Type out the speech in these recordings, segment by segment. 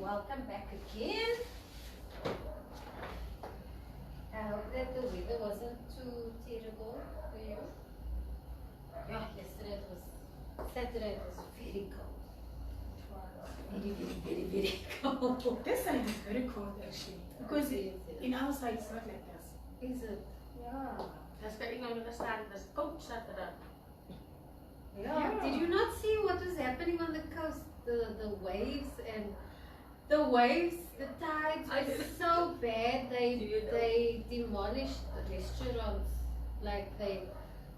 welcome back again. I hope that the weather wasn't too terrible for you. Yeah, yesterday it was, Saturday it was very cold. Very cold. This side is very cold actually. Because in our side it's not like this. Is it? Yeah. That's getting on the sand, there's coach Saturday. Yeah. Did you not see what was happening on the coast? The waves and the tides were so bad. They demolished the restaurants. Like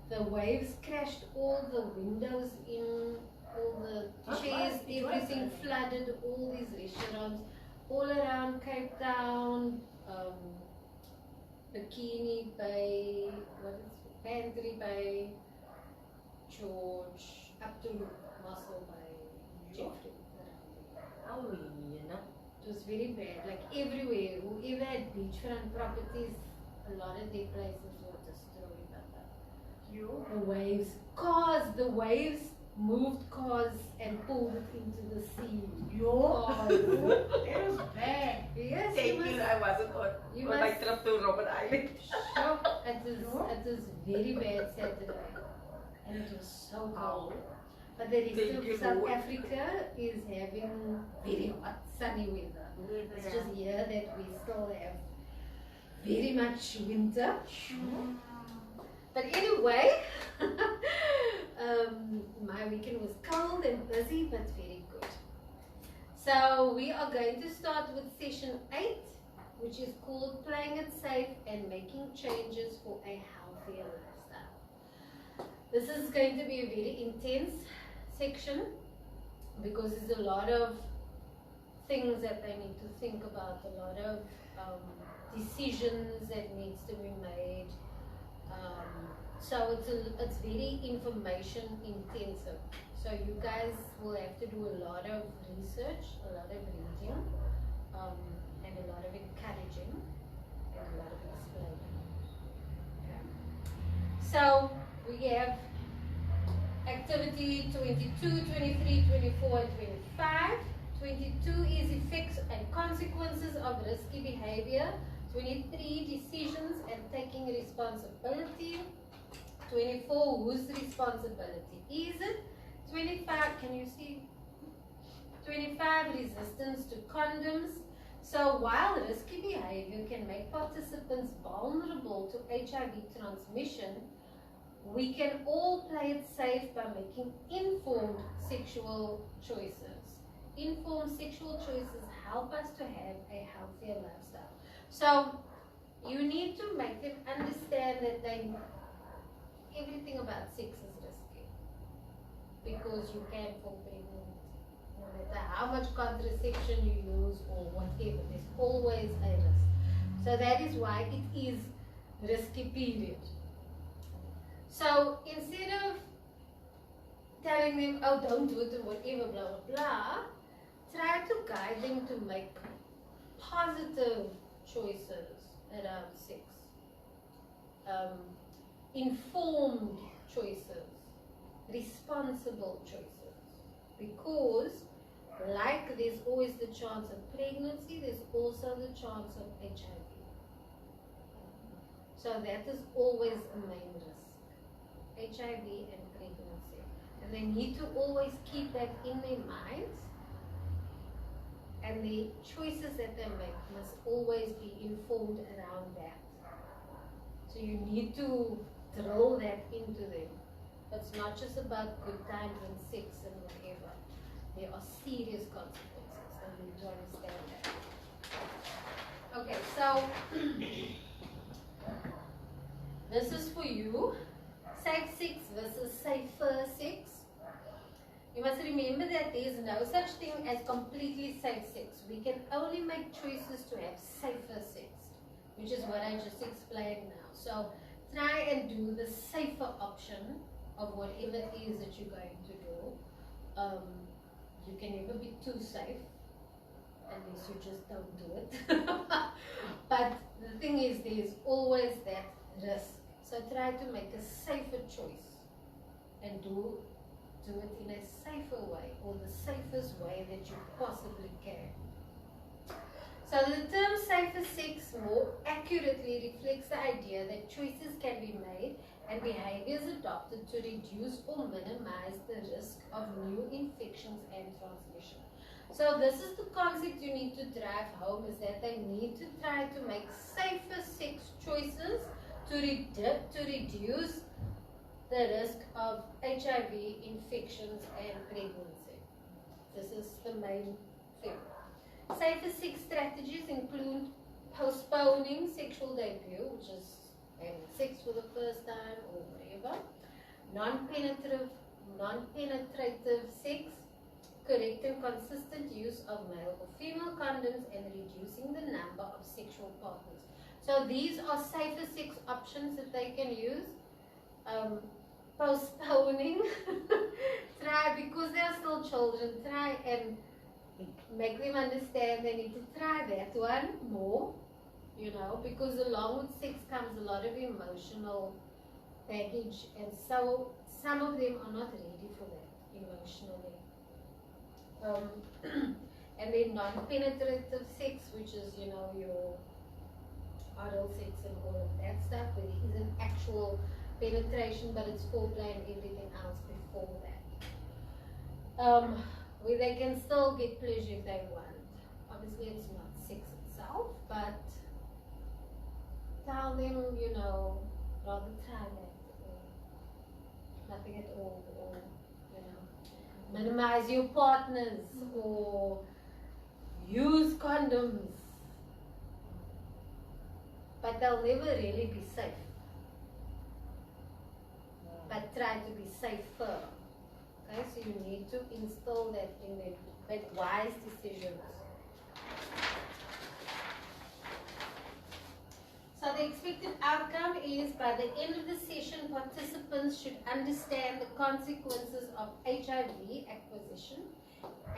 the waves crashed all the windows in, all the chairs, everything flooded all these restaurants all around Cape Town, Bikini Bay, Pantry Bay, George, up to Muscle Bay, Jeffrey. Oh, you know. It was very bad, like everywhere. Whoever had beachfront properties, a lot of their places were destroyed. The waves moved cars and pulled it into the sea. It was bad. Yes, Thank you, I wasn't on my trip to Robben Island. Sure, it was very bad Saturday. And it was so cold. But the rest of South Africa is having very hot, sunny weather. It's just here that we still have very much winter. But anyway, my weekend was cold and busy, but very good. So we are going to start with session 8, which is called Playing It Safe and Making Changes for a Healthier Lifestyle. This is going to be a very intense section because there's a lot of things that they need to think about, a lot of decisions that needs to be made. So it's very information intensive. So you guys will have to do a lot of research, a lot of reading, and a lot of encouraging, and a lot of explaining. Okay. So we have activity 22, 23, 24, and 25. 22 is effects and consequences of risky behavior. 23, decisions and taking responsibility. 24, whose responsibility is it? 25, can you see? 25, resistance to condoms. So while risky behavior can make participants vulnerable to HIV transmission, we can all play it safe by making informed sexual choices. Informed sexual choices help us to have a healthier lifestyle. So you need to make them understand that everything about sex is risky because you can fall pregnant. No matter how much contraception you use or whatever, there's always a risk. So that is why it is risky, period. So instead of telling them, oh, don't do it and whatever, blah, blah, blah, try to guide them to make positive choices around sex. Informed choices, responsible choices. Because like there's always the chance of pregnancy, there's also the chance of HIV. So that is always a main risk. HIV and pregnancy. And they need to always keep that in their minds. And the choices that they make must always be informed around that. So you need to drill that into them. It's not just about good times and sex and whatever. There are serious consequences, and we need to understand that. Okay, so this is for you. Safe sex versus safer sex. You must remember that there is no such thing as completely safe sex. We can only make choices to have safer sex, which is what I just explained now. So try and do the safer option of whatever it is that you're going to do. You can never be too safe unless you just don't do it. But the thing is, there's always that risk. So try to make a safer choice and do it in a safer way, or the safest way that you possibly can. So the term safer sex more accurately reflects the idea that choices can be made and behaviors adopted to reduce or minimize the risk of new infections and transmission. So this is the concept you need to drive home, is that they need to try to make safer sex choices to reduce the risk of HIV infections and pregnancy. This is the main thing. Safer sex strategies include postponing sexual debut, which is having sex for the first time or whatever, non-penetrative sex, correct and consistent use of male or female condoms, and reducing the number of sexual partners. So these are safer sex options that they can use. Postponing, try, because they are still children, try and make them understand they need to try that one more, you know, because along with sex comes a lot of emotional baggage, and so some of them are not ready for that emotionally. And then non-penetrative sex, which is, you know, your oral sex and all of that stuff, where there isn't actual penetration, but it's foreplay and everything else before that. Where they can still get pleasure if they want. Obviously, it's not sex itself, but tell them, you know, rather try that, or nothing at all, or, you know, minimize your partners, or use condoms. But they'll never really be safe. But try to be safer. Okay, so you need to install that in them, make wise decisions. So the expected outcome is, by the end of the session, participants should understand the consequences of HIV acquisition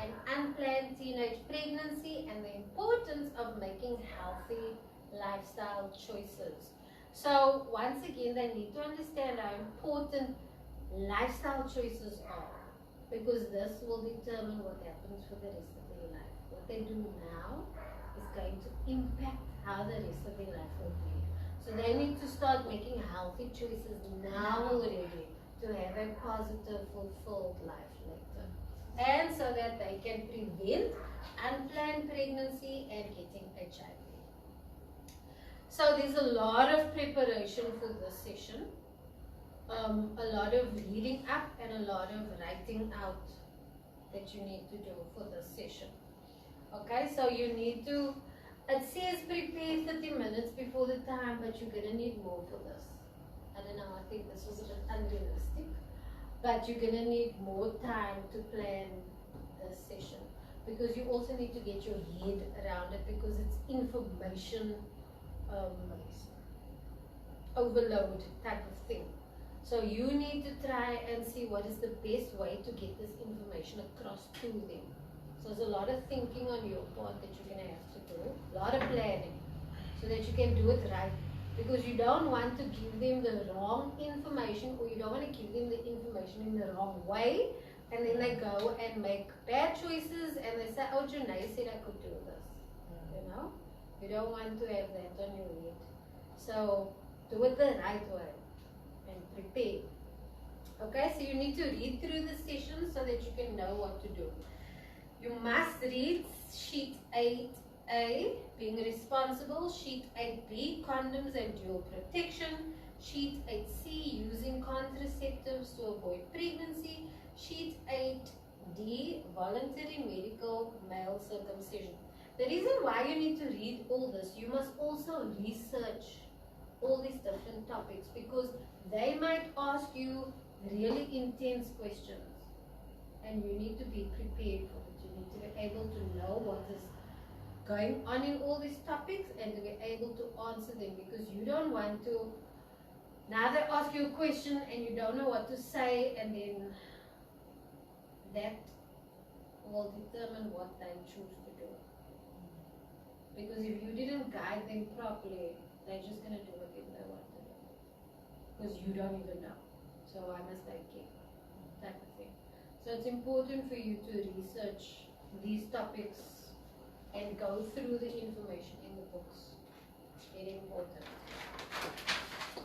and unplanned teenage pregnancy, and the importance of making healthy lifestyle choices. So once again, they need to understand how important lifestyle choices are, because this will determine what happens for the rest of their life. What they do now is going to impact how the rest of their life will be. So they need to start making healthy choices now already to have a positive, fulfilled life later. And so that they can prevent unplanned pregnancy and getting HIV. So there's a lot of preparation for this session. A lot of reading up and a lot of writing out that you need to do for this session. Okay, so you need to, it says prepare 30 minutes before the time, but you're going to need more for this. I don't know, I think this was a bit unrealistic, but you're going to need more time to plan this session, because you also need to get your head around it, because it's information overload type of thing. So you need to try and see what is the best way to get this information across to them. So there's a lot of thinking on your part that you're going to have to do, a lot of planning, so that you can do it right. Because you don't want to give them the wrong information, or you don't want to give them the information in the wrong way, and then they go and make bad choices and they say, oh, Janae said I could do this. You know? You don't want to have that on your head. So do it the right way and prepare. Okay, so you need to read through the session so that you can know what to do. You must read sheet 8A, being responsible, sheet 8B, condoms and dual protection, sheet 8C, using contraceptives to avoid pregnancy, sheet 8D, voluntary medical male circumcision. The reason why you need to read all this, you must also research all these different topics, because they might ask you really intense questions and you need to be prepared for it. You need to be able to know what is going on in all these topics and to be able to answer them, because you don't want to, now they ask you a question and you don't know what to say, and then that will determine what they choose to do. Because if you didn't guide them properly, they're just going to do whatever they want to do, because you don't even know. So why must they care? Type of thing. So it's important for you to research these topics and and go through the information in the books. Very important.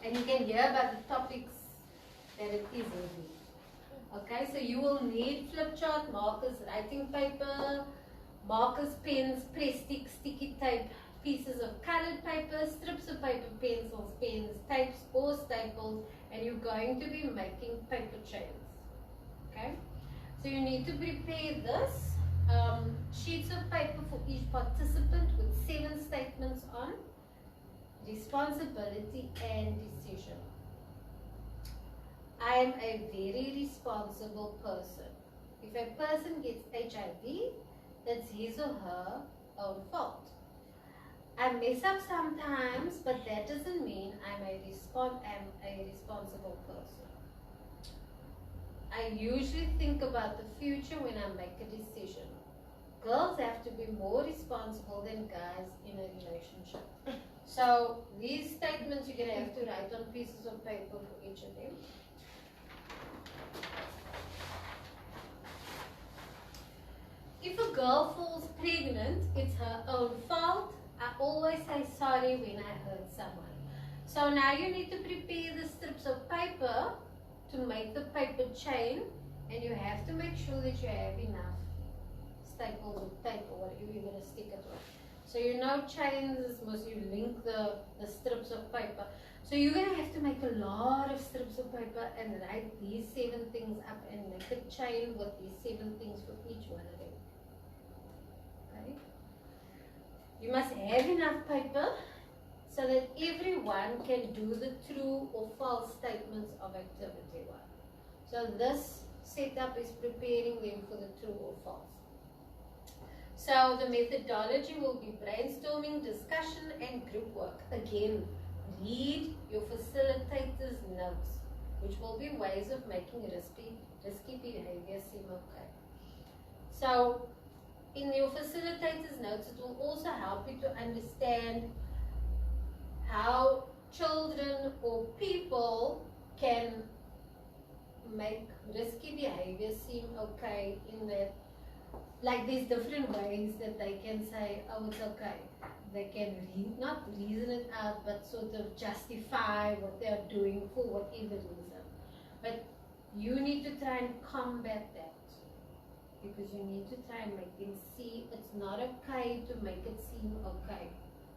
And you can hear about the topics that it is in. Okay, so you will need flip chart, markers, writing paper, markers, pens, press sticks, sticky tape, pieces of colored paper, strips of paper, pencils, pens, tapes or staples, and you're going to be making paper chains. Okay, so you need to prepare this. Sheets of paper for each participant with 7 statements on responsibility and decision. I am a very responsible person. If a person gets HIV, that's his or her own fault. I mess up sometimes, but that doesn't mean I'm a responsible person. I usually think about the future when I make a decision. Girls have to be more responsible than guys in a relationship. So these statements you're going to have to write on pieces of paper for each of them. If a girl falls pregnant, it's her own fault. I always say sorry when I hurt someone. So now you need to prepare the strips of paper to make the paper chain, and you have to make sure that you have enough staples or tape or whatever you're going to stick it with. So you know chains must you link the strips of paper. So you're going to have to make a lot of strips of paper and write these 7 things up and make a chain with these 7 things for each one of them. Okay? You must have enough paper so that everyone can do the true or false statements of activity 1. So this setup is preparing them for the true or false. So the methodology will be brainstorming, discussion and group work. Again, read your facilitator's notes, which will be ways of making risky behavior seem okay. So in your facilitator's notes, it will also help you to understand how children or people can make risky behavior seem okay, in that, like, there's different ways that they can say, oh, it's okay. They can not reason it out, but sort of justify what they're doing for whatever reason. But you need to try and combat that, because you need to try and make them see it's not okay to make it seem okay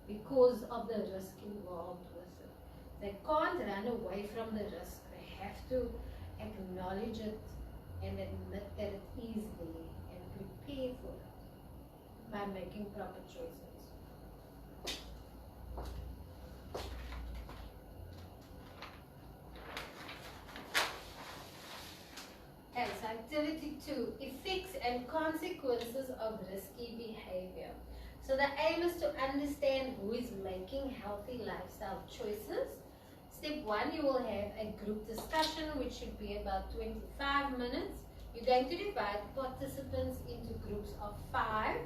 because of the risk involved with it. They can't run away from the risk. They have to acknowledge it and admit that it is there and prepare for it by making proper choices. Okay, so activity 2, effects and consequences of risky behavior. So the aim is to understand who is making healthy lifestyle choices. Step 1, you will have a group discussion, which should be about 25 minutes. You're going to divide participants into groups of 5.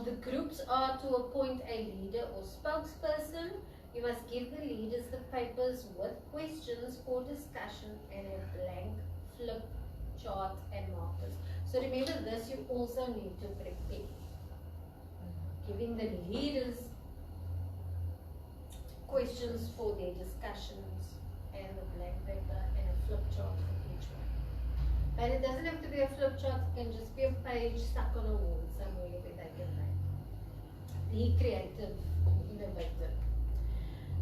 The groups are to appoint a leader or spokesperson. You must give the leaders the papers with questions for discussion and a blank flip chart and markers. So remember this, you also need to prepare. Giving the leaders questions for their discussions and a blank paper and a flip chart for each one. But it doesn't have to be a flip chart, it can just be a page stuck on a wall somewhere where they can write. Be creative and innovative.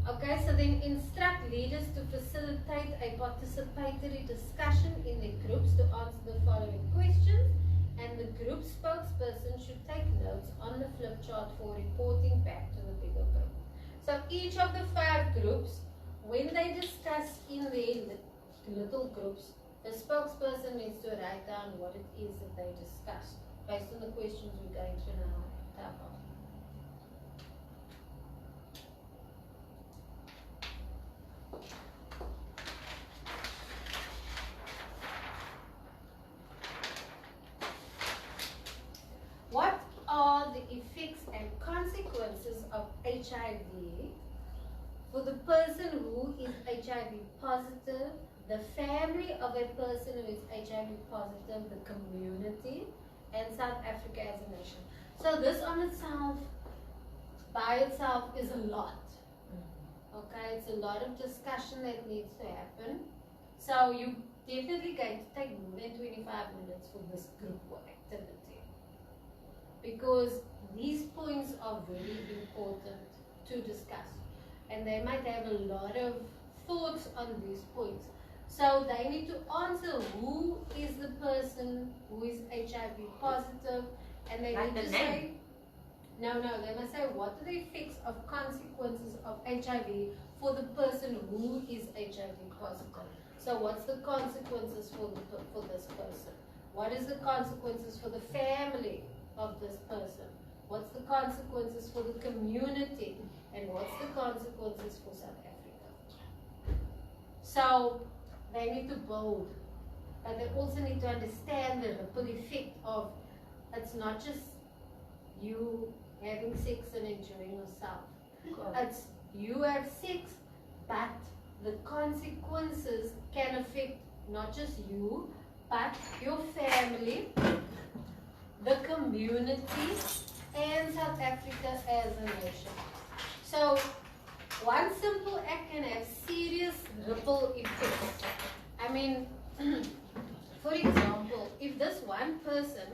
Okay, so then instruct leaders to facilitate a participatory discussion in their groups to answer the following questions, and the group spokesperson should take notes on the flip chart for reporting back to the bigger group. So each of the 5 groups, when they discuss in their little groups, the spokesperson needs to write down what it is that they discussed based on the questions we're going to now tap on. What are the effects and consequences of HIV for the person who is HIV positive, the family of a person who is HIV positive, the community, and South Africa as a nation? So this on itself, by itself, is a lot. Okay, it's a lot of discussion that needs to happen. So you definitely going to take more than 25 minutes for this group work activity, because these points are very important to discuss, and they might have a lot of thoughts on these points. So they need to answer who is the person who is HIV positive, and they Like need the to name. say, no, they must say what are the effects of consequences of HIV for the person who is HIV positive. So what's the consequences for this person? What is the consequences for the family of this person? What's the consequences for the community? And what's the consequences for South Africa? So they need to build, but they also need to understand the ripple effect of, it's not just you having sex and enjoying yourself. It's you have sex, but the consequences can affect not just you, but your family, the community, and South Africa as a nation. So one simple act can have serious ripple effects. I mean, for example, if this one person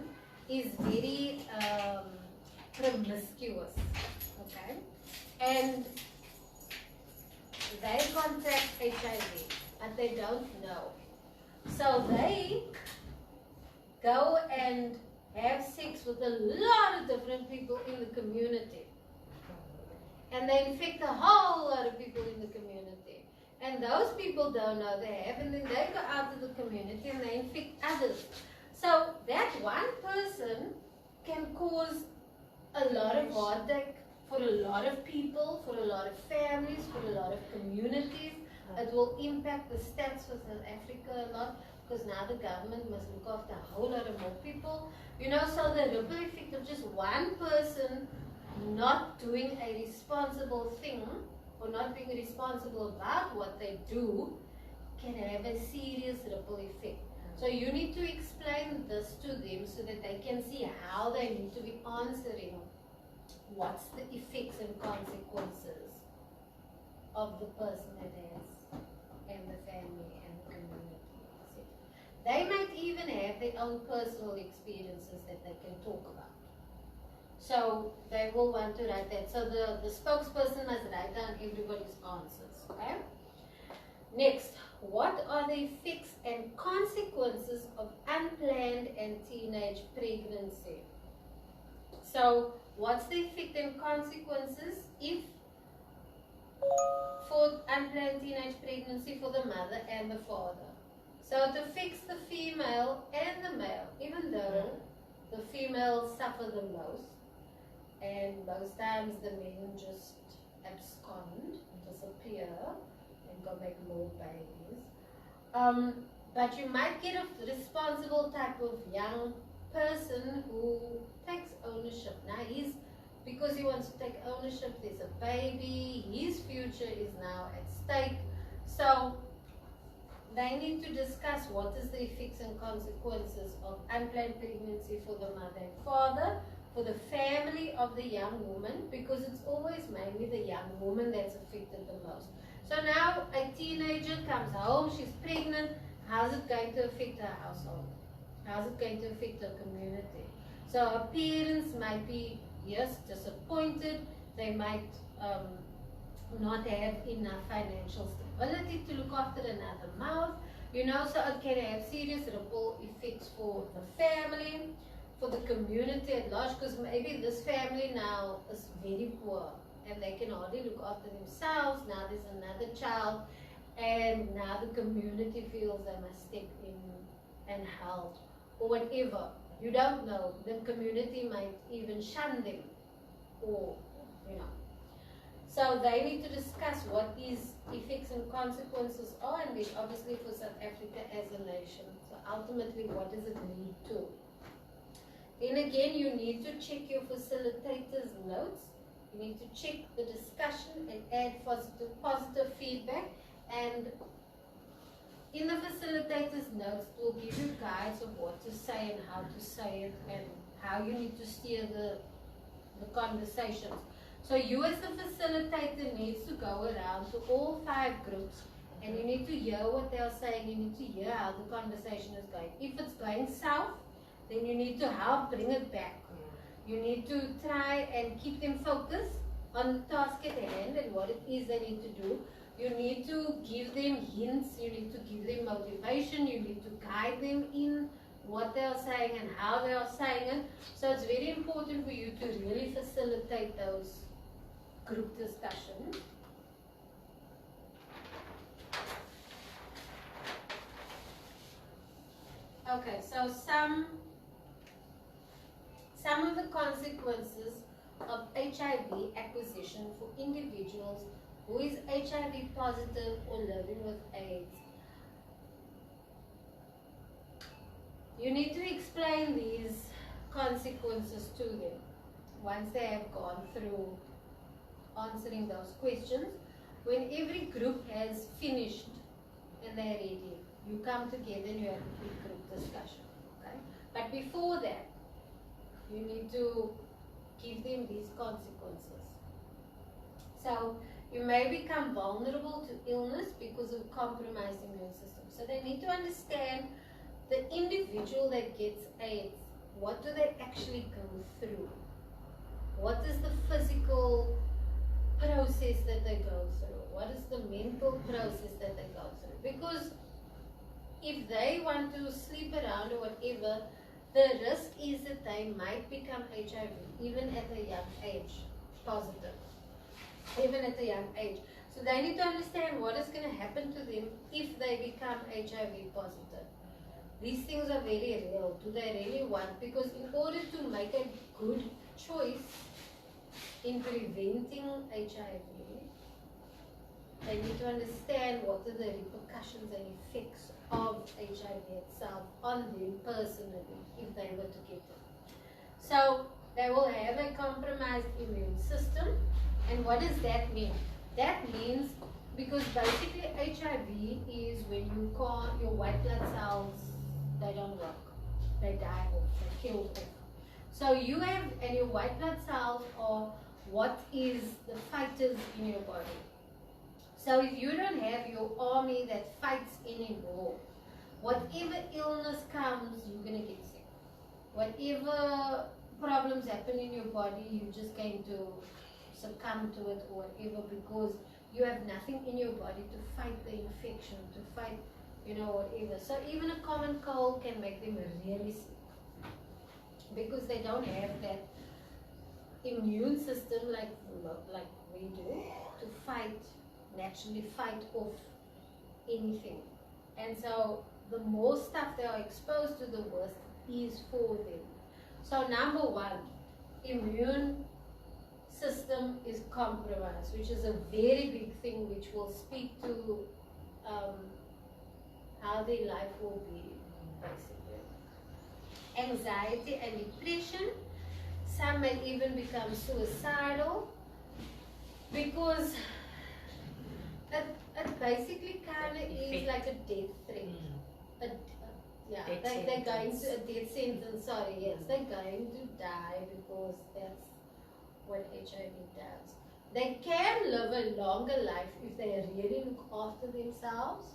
is very promiscuous, okay, and they contract HIV, but they don't know. So they go and have sex with a lot of different people in the community. And they infect a whole lot of people in the community. And those people don't know they have, and then they go out to the community and they infect others. So that one person can cause a lot of heartache for a lot of people, for a lot of families, for a lot of communities. It will impact the stats for South Africa a lot, because now the government must look after a whole lot of more people. You know, so the ripple effect of just one person not doing a responsible thing, or not being responsible about what they do, can have a serious ripple effect. So you need to explain this to them so that they can see how they need to be answering what's the effects and consequences of the person that has, and the family and the community, etc. They might even have their own personal experiences that they can talk about. So they will want to write that. So the spokesperson must write down everybody's answers. Okay? Next, what are the effects and consequences of unplanned and teenage pregnancy? So what's the effect and consequences if for unplanned teenage pregnancy for the mother and the father? So it affects the female and the male, even though the females suffer the most. And most times the men just abscond, disappear, and go make more babies. But you might get a responsible type of young person who takes ownership. Now because he wants to take ownership, there's a baby, his future is now at stake. So they need to discuss what is the effects and consequences of unplanned pregnancy for the mother and father, for the family of the young woman, because it's always mainly the young woman that's affected the most. So now a teenager comes home, she's pregnant, how's it going to affect her household? How's it going to affect her community? So her parents might be, yes, disappointed, they might not have enough financial stability to look after another mouth, you know, so it can have serious ripple effects for the family, for the community at large, because maybe this family now is very poor and they can hardly look after themselves. Now there's another child, and now the community feels they must step in and help, or whatever. You don't know. The community might even shun them, or, you know. So they need to discuss what these effects and consequences are, and then obviously for South Africa as a nation. So ultimately, what does it lead to? Then again, you need to check your facilitators' notes. You need to check the discussion and add positive feedback. And in the facilitators' notes, it will give you guides of what to say and how to say it, and how you need to steer the the conversations. So you as the facilitator needs to go around to all 5 groups and you need to hear what they are saying, you need to hear how the conversation is going. If it's going south, then you need to help bring it back. You need to try and keep them focused on the task at hand and what it is they need to do. You need to give them hints, you need to give them motivation, you need to guide them in what they are saying and how they are saying it. So it's very important for you to really facilitate those group discussions. Okay, so some of the consequences of HIV acquisition for individuals who is HIV positive or living with AIDS. You need to explain these consequences to them once they have gone through answering those questions. When every group has finished and they're ready, you come together and you have a big group discussion. Okay? But before that, you need to give them these consequences. So you may become vulnerable to illness because of compromised immune system. So they need to understand the individual that gets AIDS, what do they actually go through? What is the physical process that they go through? What is the mental process that they go through? Because if they want to sleep around or whatever, the risk is that they might become HIV even at a young age, positive, even at a young age. So they need to understand what is going to happen to them if they become HIV positive. These things are very real. Do they really want? Because in order to make a good choice in preventing HIV, they need to understand what are the repercussions and effects of HIV itself on them personally if they were to get it. So they will have a compromised immune system. And what does that mean? That means, because basically HIV is when you can't, your white blood cells, they don't work. They die off, they kill off. So you have, and your white blood cells are what is the fighters in your body. So if you don't have your army that fights anymore, whatever illness comes, you're going to get sick. Whatever problems happen in your body, you're just going to succumb to it or whatever, because you have nothing in your body to fight the infection, to fight, whatever. So even a common cold can make them really sick because they don't have that immune system like we do to naturally fight off anything. And so the more stuff they are exposed to, the worse is for them. So number one, immune system is compromised, which is a very big thing, which will speak to how their life will be, basically. Anxiety and depression. Some may even become suicidal because it basically kind of is like a death threat. They're going to a death sentence, they're going to die because that's what HIV does. They can live a longer life if they really look after themselves,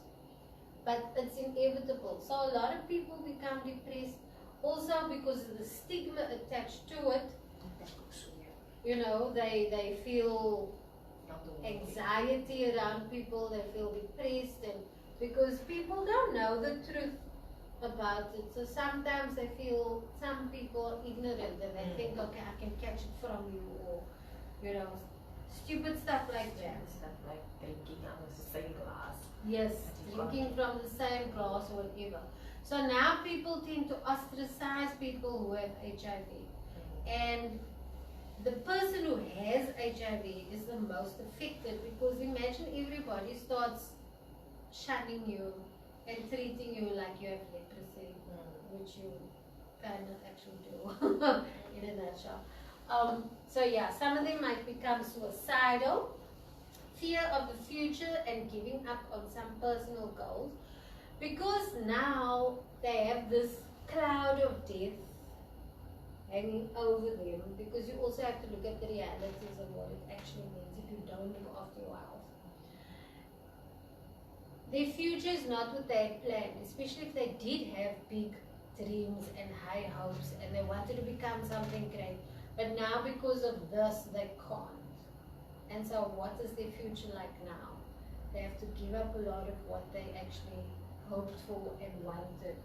but it's inevitable. So a lot of people become depressed also because of the stigma attached to it. They feel anxiety around people, they feel depressed, and because people don't know the truth about it. So sometimes they feel, some people are ignorant and they think, okay, I can catch it from you, or stupid stuff like that. Stuff like drinking out of the same glass. Yes, drinking from the same glass or whatever. So now people tend to ostracize people who have HIV. And the person who has HIV is the most affected, because imagine everybody starts shunning you and treating you like you have leprosy, which you kind of actually do in a nutshell. Some of them might become suicidal, fear of the future, and giving up on some personal goals, because now they have this cloud of death, hanging over them, because you also have to look at the realities of what it actually means if you don't look after your health. Their future is not what they had planned, especially if they did have big dreams and high hopes and they wanted to become something great. But now because of this, they can't. And so what is their future like now? They have to give up a lot of what they actually hoped for and wanted,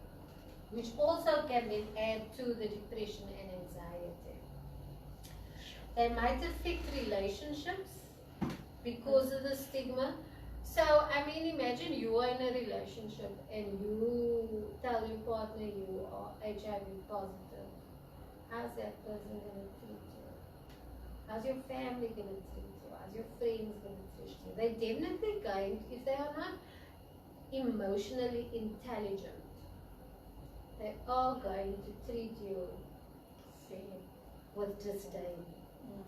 which also can then add to the depression and anxiety. They might affect relationships because of the stigma. So, I mean, imagine you are in a relationship and you tell your partner you are HIV positive. How's that person going to treat you? How's your family going to treat you? How's your friends going to treat you? They're definitely going, if they are not emotionally intelligent, they are going to treat you with disdain,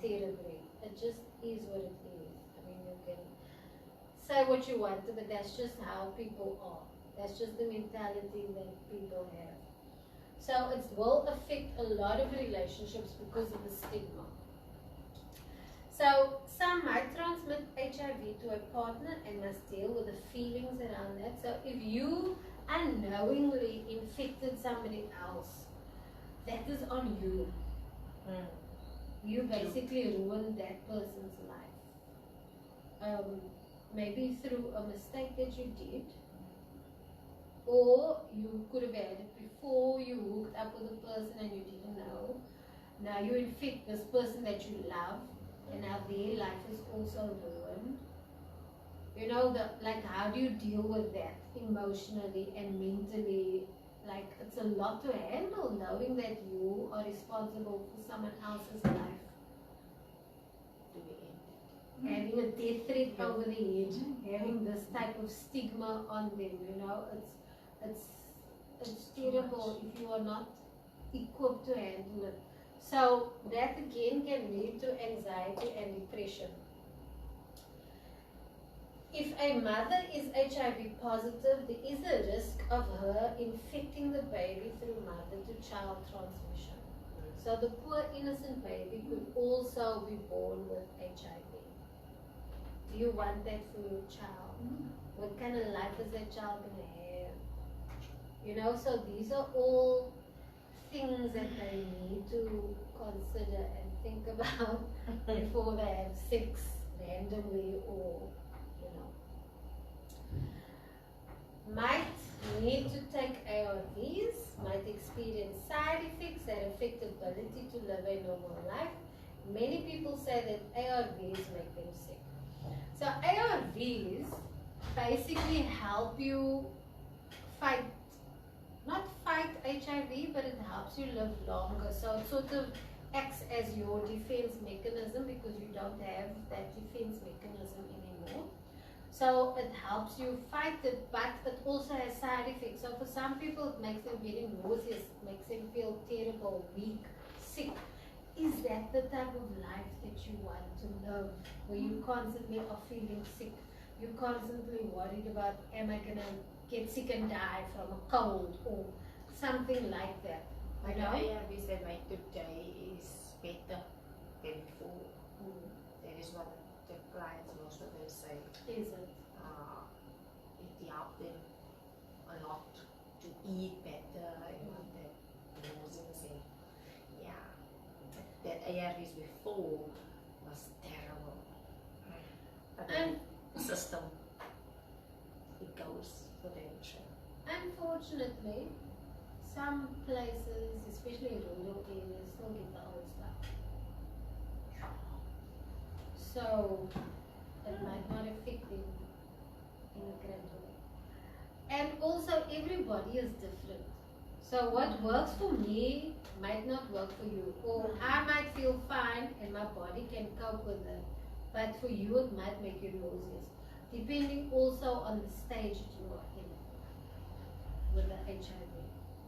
terribly. It just is what it is. I mean, you can say what you want, but that's just how people are. That's just the mentality that people have. So it will affect a lot of relationships because of the stigma. So some might transmit HIV to a partner and must deal with the feelings around that. So if you unknowingly infected somebody else, that is on you. You basically ruined that person's life. Maybe through a mistake that you did, or you could have had it before you hooked up with a person and you didn't know. Now you infect this person that you love, and now their life is also ruined. You know, like, how do you deal with that emotionally and mentally? Like, it's a lot to handle, knowing that you are responsible for someone else's life. Having a death threat over the head, having this type of stigma on them, you know, it's terrible if you are not equipped to handle it. So that again can lead to anxiety and depression. If a mother is HIV positive, there is a risk of her infecting the baby through mother-to-child transmission. So the poor innocent baby could also be born with HIV. Do you want that for your child? What kind of life is that child going to have? You know, so these are all things that they need to consider and think about before they have sex randomly, or, you know. Might need to take ARVs, might experience side effects that affect ability to live a normal life. Many people say that ARVs make them sick. So ARVs basically help you fight, not fight HIV, but it helps you live longer. So it sort of acts as your defense mechanism, because you don't have that defense mechanism anymore. So it helps you fight it, but it also has side effects. So for some people it makes them very nauseous, makes them feel terrible, weak, sick. Is that the type of life that you want to live, where you constantly are feeling sick? You're constantly worried about, am I going to get sick and die from a cold or something like that? Like the ARVs they make today is better than before. That is what the clients, most of them say. Is it? It helped them a lot to eat better and not that nauseous and that ARVs before was terrible. But then the system, it goes for them. Unfortunately, some places, especially in rural areas, still get the old stuff. So it might not affect them in a great way. And also, everybody is different. So what works for me might not work for you, or I might feel fine and my body can cope with it, but for you it might make you nauseous, depending also on the stage that you are in with the HIV.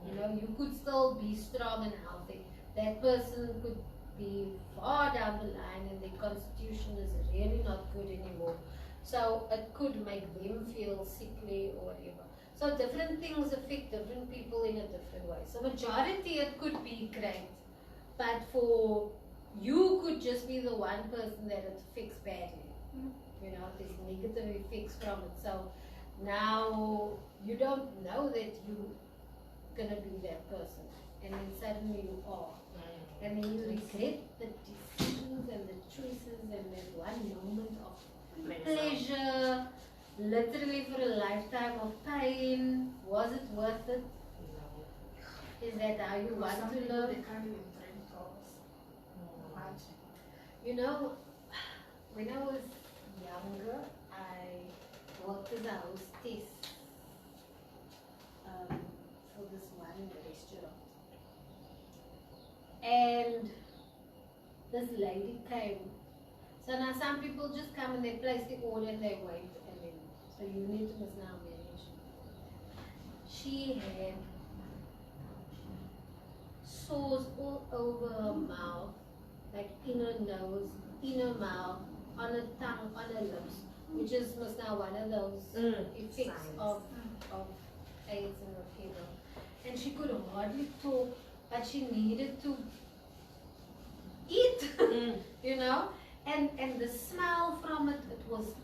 You know, you could still be strong and healthy. That person could be far down the line and their constitution is really not good anymore. So it could make them feel sickly or whatever. So different things affect different people in a different way. So majority it could be great, but for you could just be the one person that it fixed badly. You know, this negative effects from it. So now you don't know that you're gonna be that person, and then suddenly you are. And then you regret the decisions and the choices and that one moment of pleasure, literally for a lifetime of pain. Was it worth it? Is that how you want to live? They can't even train dogs. Imagine. You know, when I was younger, I worked as a hostess for this one restaurant. And this lady came. So now some people just come and they place the order and they wait, and then so you need to must now manage. She had sores all over her mouth, like in her nose, in her mouth, on her tongue, on her lips, which is must now one of those effects of AIDS and whatever. And she could hardly talk, but she needed to eat, you know. And the smell from it, it was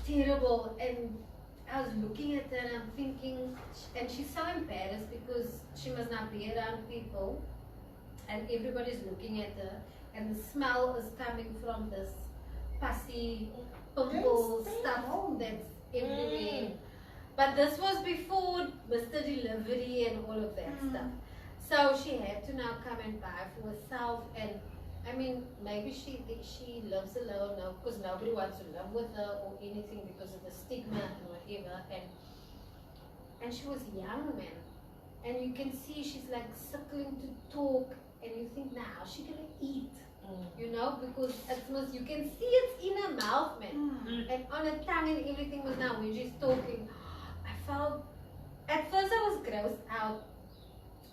terrible. And I was looking at her and I'm thinking, and she's so embarrassed because she must not be around people, and everybody's looking at her, and the smell is coming from this pussy, pimple stuff that's everywhere. But this was before Mr. Delivery and all of that stuff. So she had to now come and buy for herself. And I mean, maybe she lives alone now because nobody wants to live with her or anything because of the stigma and whatever. And she was young, man. And you can see she's like suckling to talk, and you think, now how's she gonna eat? You know, because you can see it's in her mouth, man, and on her tongue and everything was now when she's talking. I felt, at first I was grossed out,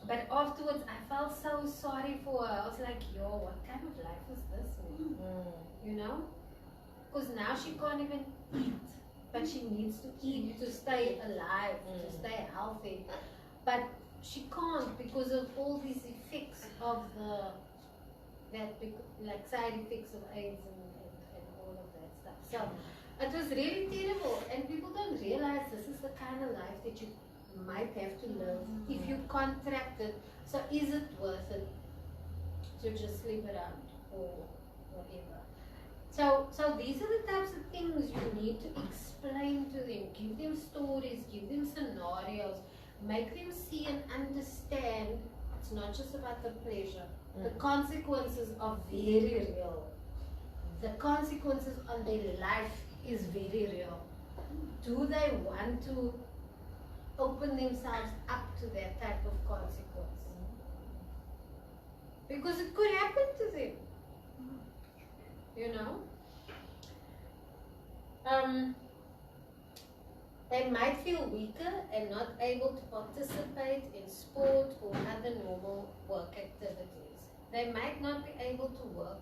but afterwards I felt so sorry for her. I was like, yo, what kind of life is this, man? You know, because now she can't even eat, but she needs to eat to stay alive, to stay healthy, but she can't because of all these effects of like side effects of AIDS and all of that stuff. So it was really terrible, and people don't realize this is the kind of life that you might have to live if you contract it. So is it worth it to just sleep around or whatever? So these are the types of things you need to explain to them. Give them stories, give them scenarios, make them see and understand it's not just about the pleasure. The consequences are very real. The consequences on their life is very real. Do they want to open themselves up to that type of consequence? Because it could happen to them. You know? They might feel weaker and not able to participate in sport or other normal work activities. They might not be able to work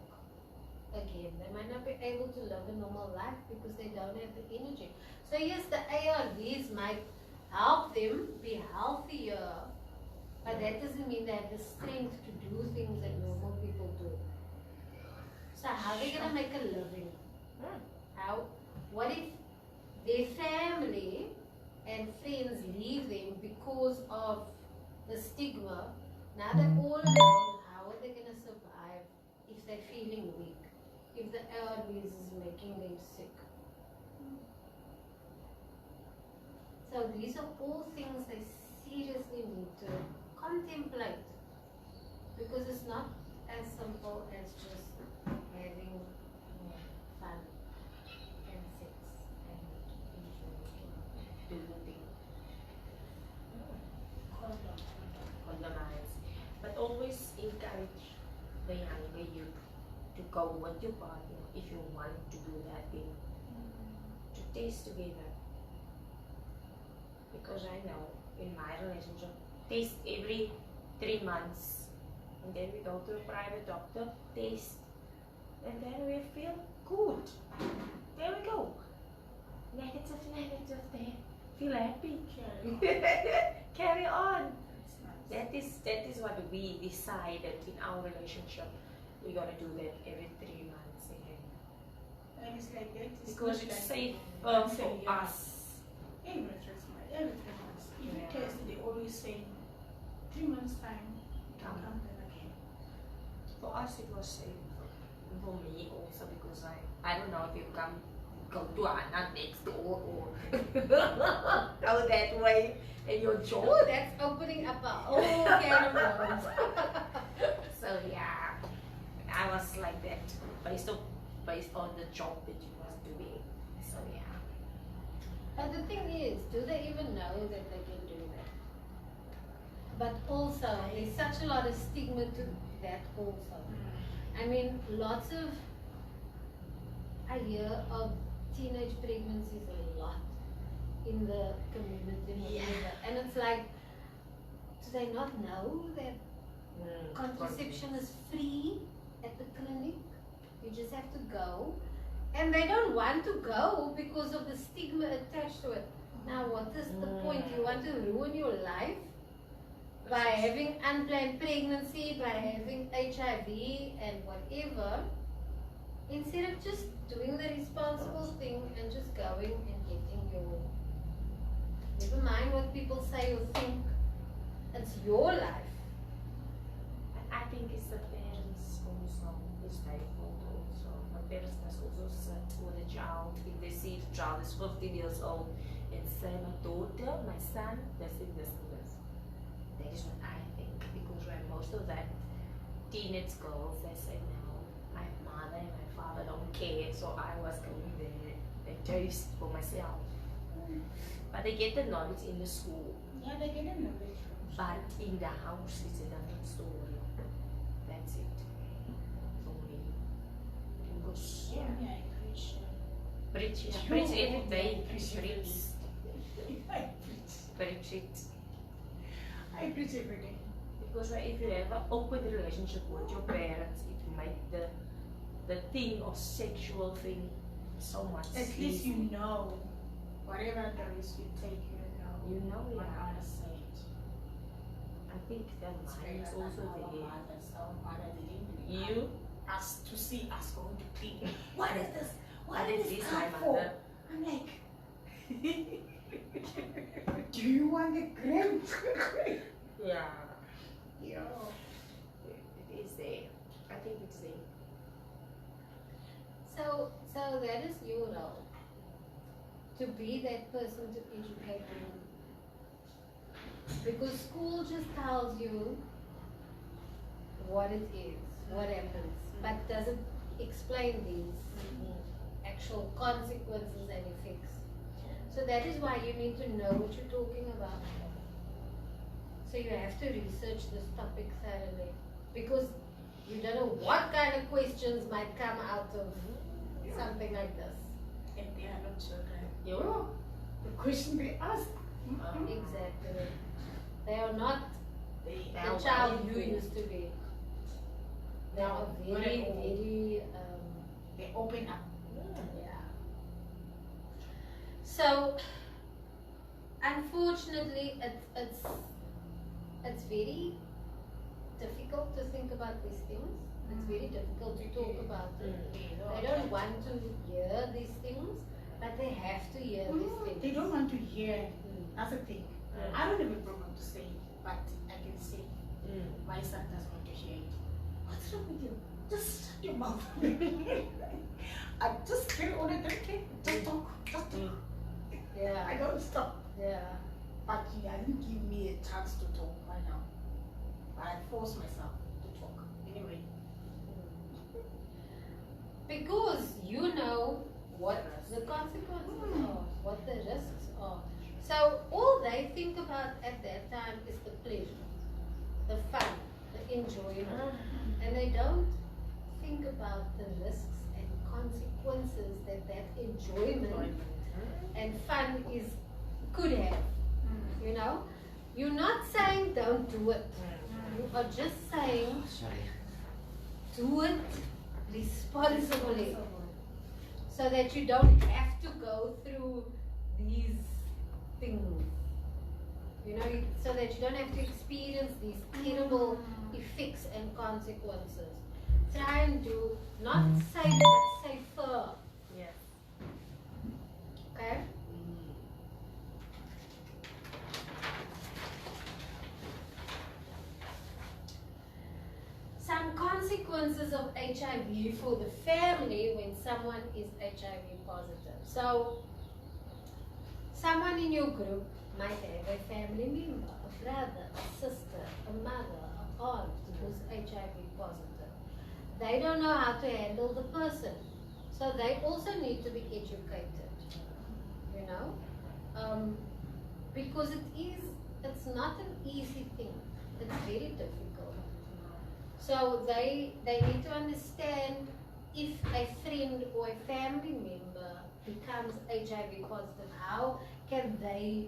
again. They might not be able to live a normal life because they don't have the energy. So yes, the ARVs might help them be healthier, but that doesn't mean they have the strength to do things that normal people do. So how are they going to make a living? How? What if their family and friends leave them because of the stigma? Now they're all alone. How are they going to survive if they're feeling weak? If the ARVs is making them sick? So these are all things they seriously need to contemplate, because it's not as simple as just having fun and sex and enjoying. Condomize. But always encourage the younger youth to go with your partner if you want to do that thing. To taste together. Because I know in my relationship, taste every 3 months. And then we go to a private doctor, taste. And then we feel good. There we go. Negative there. Feel happy. Carry on. That is what we decided in our relationship. We're gonna do that every 3 months again. And it's like that. Because it's safer once a for year. us. Every 3 months. If you Yeah. test, they always say 3 months time, come then again. For us, it was safe. For me also, because I don't know if you go to Anna next door or go that way and your jaw. Oh, that's opening up a whole can of worms. So yeah, I was like that based on the job that you was doing. So yeah. But the thing is, do they even know that they can do that? But also, there's such a lot of stigma to that also. I mean, I hear of teenage pregnancies a lot in the community. Yeah. And it's like, do they not know that contraception is free at the clinic? You just have to go. And they don't want to go because of the stigma attached to it. Now, what is the point? You want to ruin your life by having unplanned pregnancy, by having HIV and whatever, instead of just doing the responsible thing and just going and getting your, never mind what people say or think, it's your life. I think it's the parents also, it's their fault also. The parents must also sit with the child. If they see the child is 15 years old and say, my daughter, my son, this and this and this. That is what I think, because when most of that teenage girls, they say, no, my mother and my father don't care, so I was going there and taste for myself. But they get the knowledge in the school. Yeah, they get a knowledge. But in the house, it's a different story. That's it. For me. Because, Yeah, I preach. preach, yeah, You preach every day. preach every Preach. I preach. Preach it. I preach every day. Because if you have an open relationship with your parents, it makes the thing of sexual thing so much At least easier. you know whatever there is you take, You know, what yeah. others say it. I think that mine is also Our there. mother didn't You? us to see us going to clean. What is this? What But is it this is my card for? mother. I'm like, do you want the gram? Yeah. Yeah. It is there. I think it's there. So that is your role. To be that person to educate them. Because school just tells you what it is, what happens, but doesn't explain these actual consequences and effects. So that is why you need to know what you're talking about. So you have to research this topic thoroughly, because you don't know what kind of questions might come out of something like this. And they are not children. You? The question they ask. Exactly. They are not They Now, the child what you is it? used to be. They are Now, very, very old. very, they open up. yeah. So, unfortunately, it's very difficult to think about these things. It's very difficult to talk about it. They don't want to hear these things, but they have to hear these things. They don't want to hear. Mm. That's the thing. I don't have a problem to say it, but I can say my son doesn't want to hear it. What's wrong with you? Just shut your mouth. I just get on it, okay? Just talk. Just talk. I Yeah, don't stop. yeah. But he hasn't given me a chance to talk right now. But I force myself to talk. Anyway. Because you know what the consequences are, what the risks are. So all they think about at that time is the pleasure, the fun, the enjoyment. And they don't think about the risks and consequences that enjoyment and fun could have. You know? You're not saying don't do it. You are just saying do it responsibly, so that you don't have to go through these things. You know, so that you don't have to experience these terrible effects and consequences. Try and do not safe but safer. Yeah. Okay? Some consequences of HIV for the family when someone is HIV positive. So, someone in your group might have a family member, a brother, a sister, a mother, an aunt who's HIV positive. They don't know how to handle the person. So they also need to be educated, you know, because it's not an easy thing. It's very difficult. So they need to understand if a friend or a family member becomes HIV positive, how can they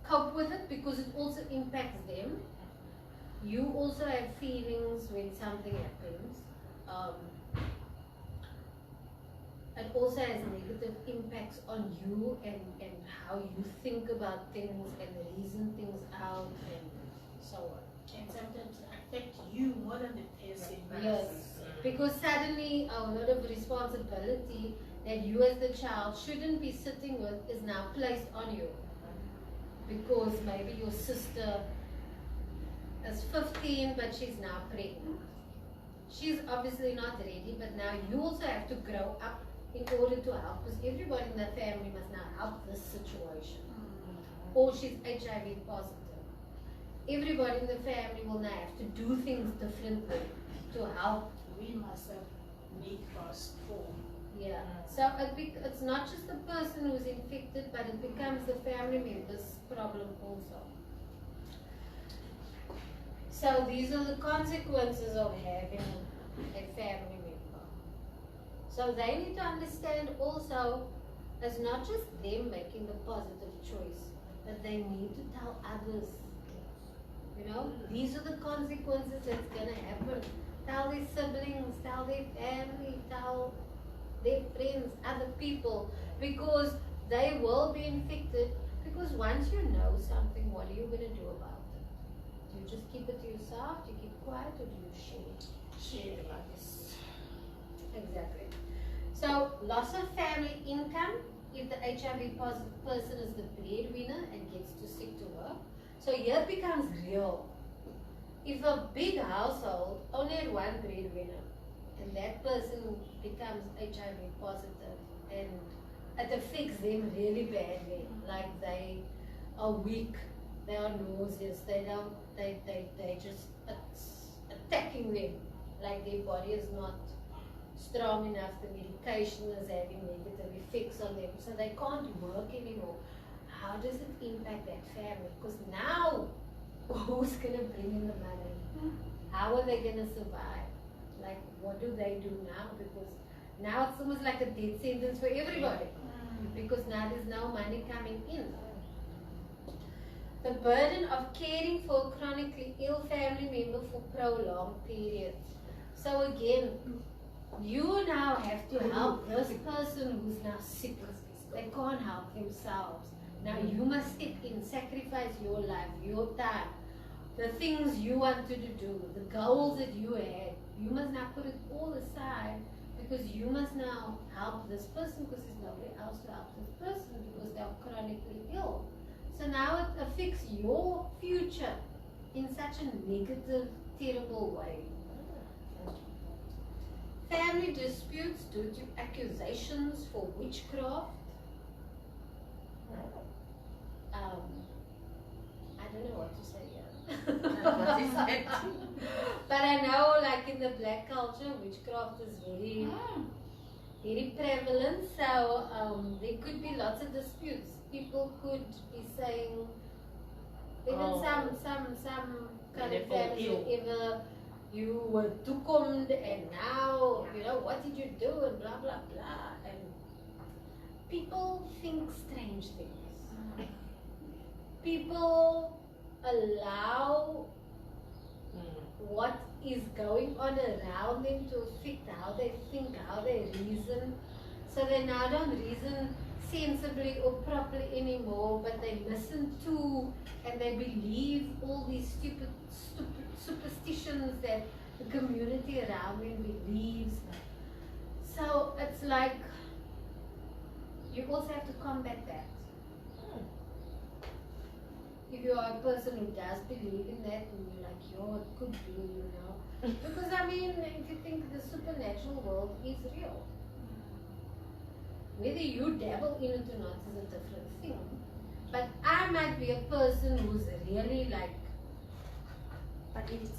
cope with it, because it also impacts them. You also have feelings when something happens. It also has negative impacts on you and how you think about things and reason things out and so on. And sometimes it affects you more than the person. Yes, because suddenly a lot of responsibility that you as the child shouldn't be sitting with is now placed on you. Because maybe your sister is 15 but she's now pregnant. She's obviously not ready, but now you also have to grow up in order to help, because everybody in the family must now help this situation. Or she's HIV positive. Everybody in the family will now have to do things differently to help. We must make us strong. Yeah. So it's not just the person who's infected, but it becomes the family member's problem also. So these are the consequences of having a family member. So they need to understand also, it's not just them making the positive choice, but they need to tell others. You know, these are the consequences that's going to happen. Tell their siblings, tell their family, tell their friends, other people, because they will be infected. Because once you know something, what are you going to do about it? Do you just keep it to yourself? Do you keep quiet, or do you share? Share about this. Exactly. So, loss of family income if the HIV positive person is the breadwinner and gets too sick to work. So here it becomes real. If a big household only had one breadwinner and that person becomes HIV positive and it affects them really badly, like they are weak, they are nauseous, they just, it's attacking them, like their body is not strong enough, the medication is having negative effects on them, so they can't work anymore. How does it impact that family? Because now, who's going to bring in the money? How are they going to survive? Like, what do they do now? Because now it's almost like a death sentence for everybody. Because now there's no money coming in. The burden of caring for a chronically ill family member for prolonged periods. So again, you now have to help this person who's now sick. They can't help themselves. Now you must step in, sacrifice your life, your time, the things you wanted to do, the goals that you had. You must now put it all aside, because you must now help this person, because there's nobody else to help this person because they're chronically ill. So now it affects your future in such a negative, terrible way. Family disputes due to accusations for witchcraft. I don't know what to say here. What is it? But I know, like in the black culture, witchcraft is very, very prevalent. So there could be lots of disputes. People could be saying, even some kind of families, whatever, you were toekomd and now, you know, what did you do and blah blah blah. And people think strange things. People allow what is going on around them to affect how they think, how they reason. So they now don't reason sensibly or properly anymore, but they listen to and they believe all these stupid superstitions that the community around them believes. So it's like you also have to combat that. If you are a person who does believe in that, and you're like, yo, it could be, you know. Because I mean, if you think the supernatural world is real, whether you dabble in it or not is a different thing. But I might be a person who's really like, But it's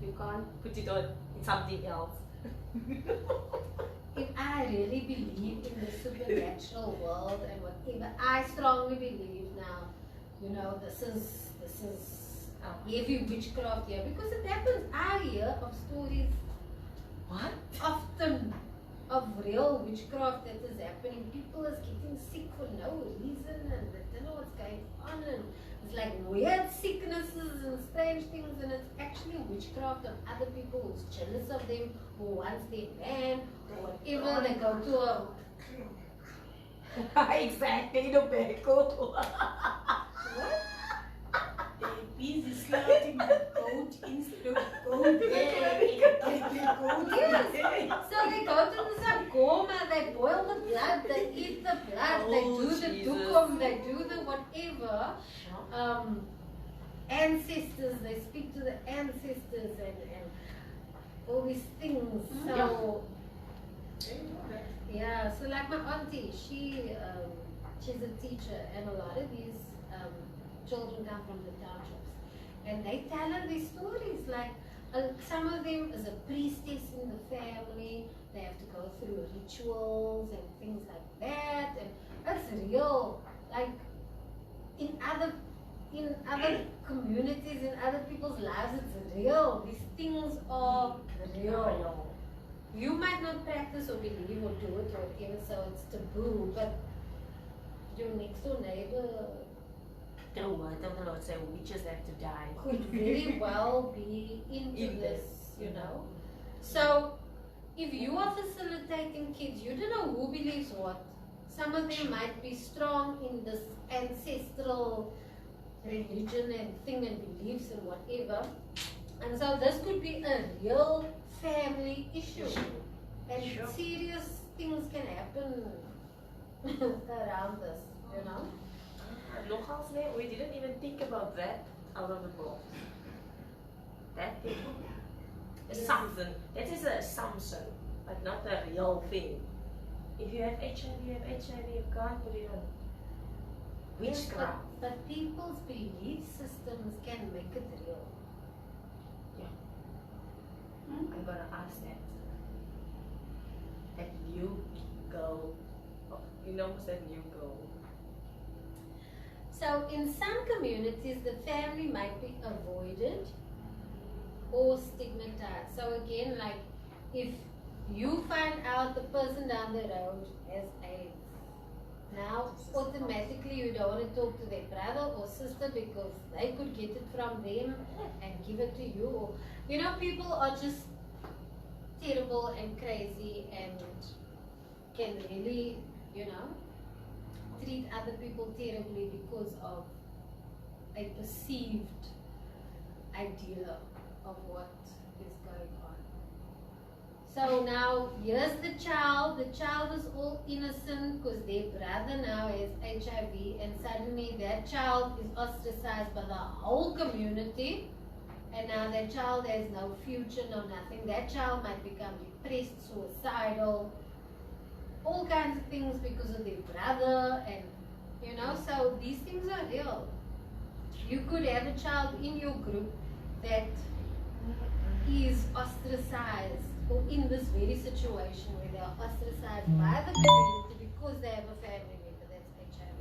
you can't put it on in something else. if I really believe in the supernatural world and whatever, I strongly believe now, you know, this is heavy witchcraft here, because it happens. I hear of stories What? often of real witchcraft that is happening. People is getting sick for no reason and they don't know what's going on, and it's like weird sicknesses and strange things, and it's actually witchcraft of other people who's jealous of them, who wants their man or whatever. They go to a Exactly, no medical. what? They're busy slaughtering the goat instead of goat. Yes. So they go to the Sangoma, they boil the blood, they eat the blood, they do the dukum, they do the whatever. Ancestors, they speak to the ancestors and all these things. So yeah, so like my auntie, she's a teacher, and a lot of these children come from the townships, and they tell her these stories. Like some of them is a priestess in the family. They have to go through rituals and things like that, and it's real. Like in other communities, in other people's lives, it's real. These things are real. You might not practice or believe or do it or whatever, so it's taboo, but your next door neighbor The word of the Lord say witches have to die. could very well be into this, you know. So if you are facilitating kids, you don't know who believes what. Some of them might be strong in this ancestral religion and thing and beliefs and whatever. And so this could be a real family issue. And serious things can happen around this, you know. Locals, we didn't even think about that out of the box. That thing. Assumption. That is an assumption, but not a real thing. If you have HIV, you have HIV, you can't put it on Yes, witchcraft. but people's belief systems can make it real. I'm gonna ask that. That new girl, you know what's that new girl? So in some communities, the family might be avoided or stigmatized. So again, like if you find out the person down the road has AIDS, now automatically you don't want to talk to their brother or sister because they could get it from them and give it to you. Or, you know, people are just terrible and crazy and can really, you know, treat other people terribly because of a perceived idea of what is going on. So now here's the child is all innocent because their brother now has HIV, and suddenly that child is ostracized by the whole community, and now that child has no future, no nothing. That child might become depressed, suicidal, all kinds of things because of their brother, and you know, so these things are real. You could have a child in your group that is ostracized or in this very situation where they are ostracized by the community because they have a family member that's HIV.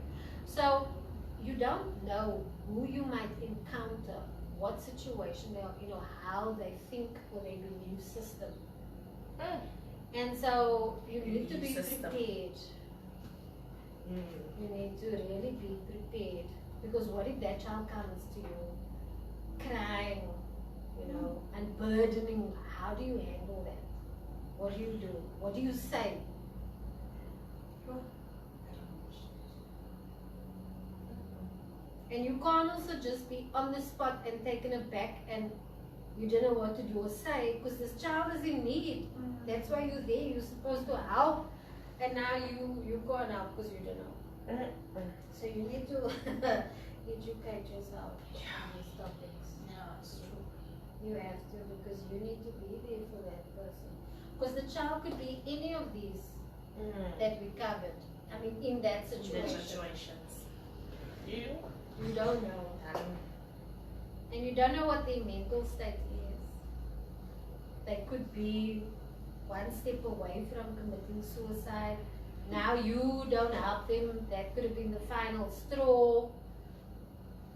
So you don't know who you might encounter, what situation they are in, or how they think or their belief system. And so you need to be prepared. You need to really be prepared, because what if that child comes to you crying, you know, and burdening? How do you handle that? What do you do? What do you say? And you can't also just be on the spot and taken aback and you don't know what to do or say because this child is in need. That's why you're there. You're supposed to help, and now you can't help because you don't know. So you need to educate yourself on these topics. Yeah, it's true. You have to, because you need to be there for that person. Because the child could be any of these that we covered. I mean, in that situation. You don't know. And you don't know what their mental state is. They could be one step away from committing suicide. Now you don't help them. That could have been the final straw.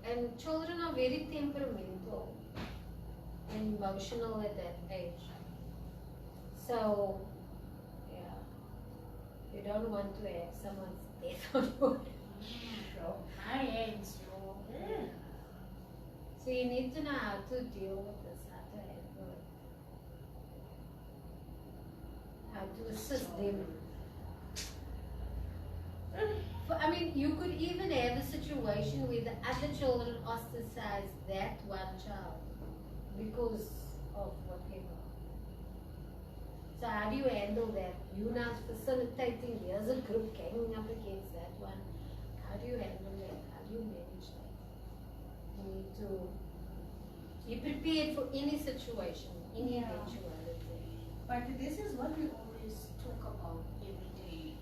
And children are very temperamental and emotional at that age. So, yeah, you don't want to have someone's death on your My hands, So you need to know how to deal with this, how to handle it, how to assist them. I mean, you could even have a situation where the other children ostracize that one child because of whatever. So how do you handle that? You now facilitating, there's a group ganging up against that one. How do you handle that? How do you manage that? You need to be prepared for any situation, any eventuality. But this is what we always talk about every day.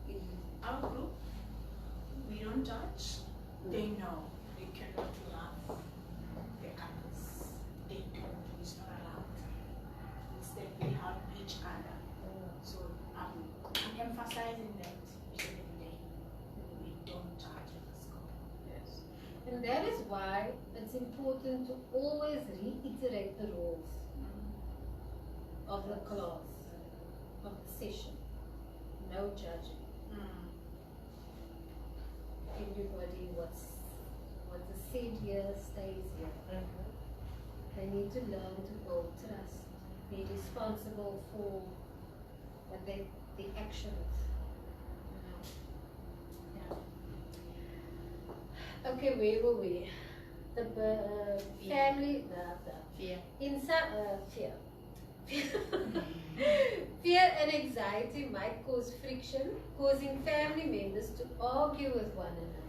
In our group, we don't judge. They know they cannot love the others. They don't. It's not allowed. Instead, we help each other. So I'm emphasizing that every day. We don't judge in the school. Yes. And that is why it's important to always reiterate the rules of the class, of the session. No judging. Everybody, what's said here stays here. They need to learn to build trust, be responsible for what the actions. Yeah. Okay, where were we? The family, Fear. fear. Fear and anxiety might cause friction, causing family members to argue with one another.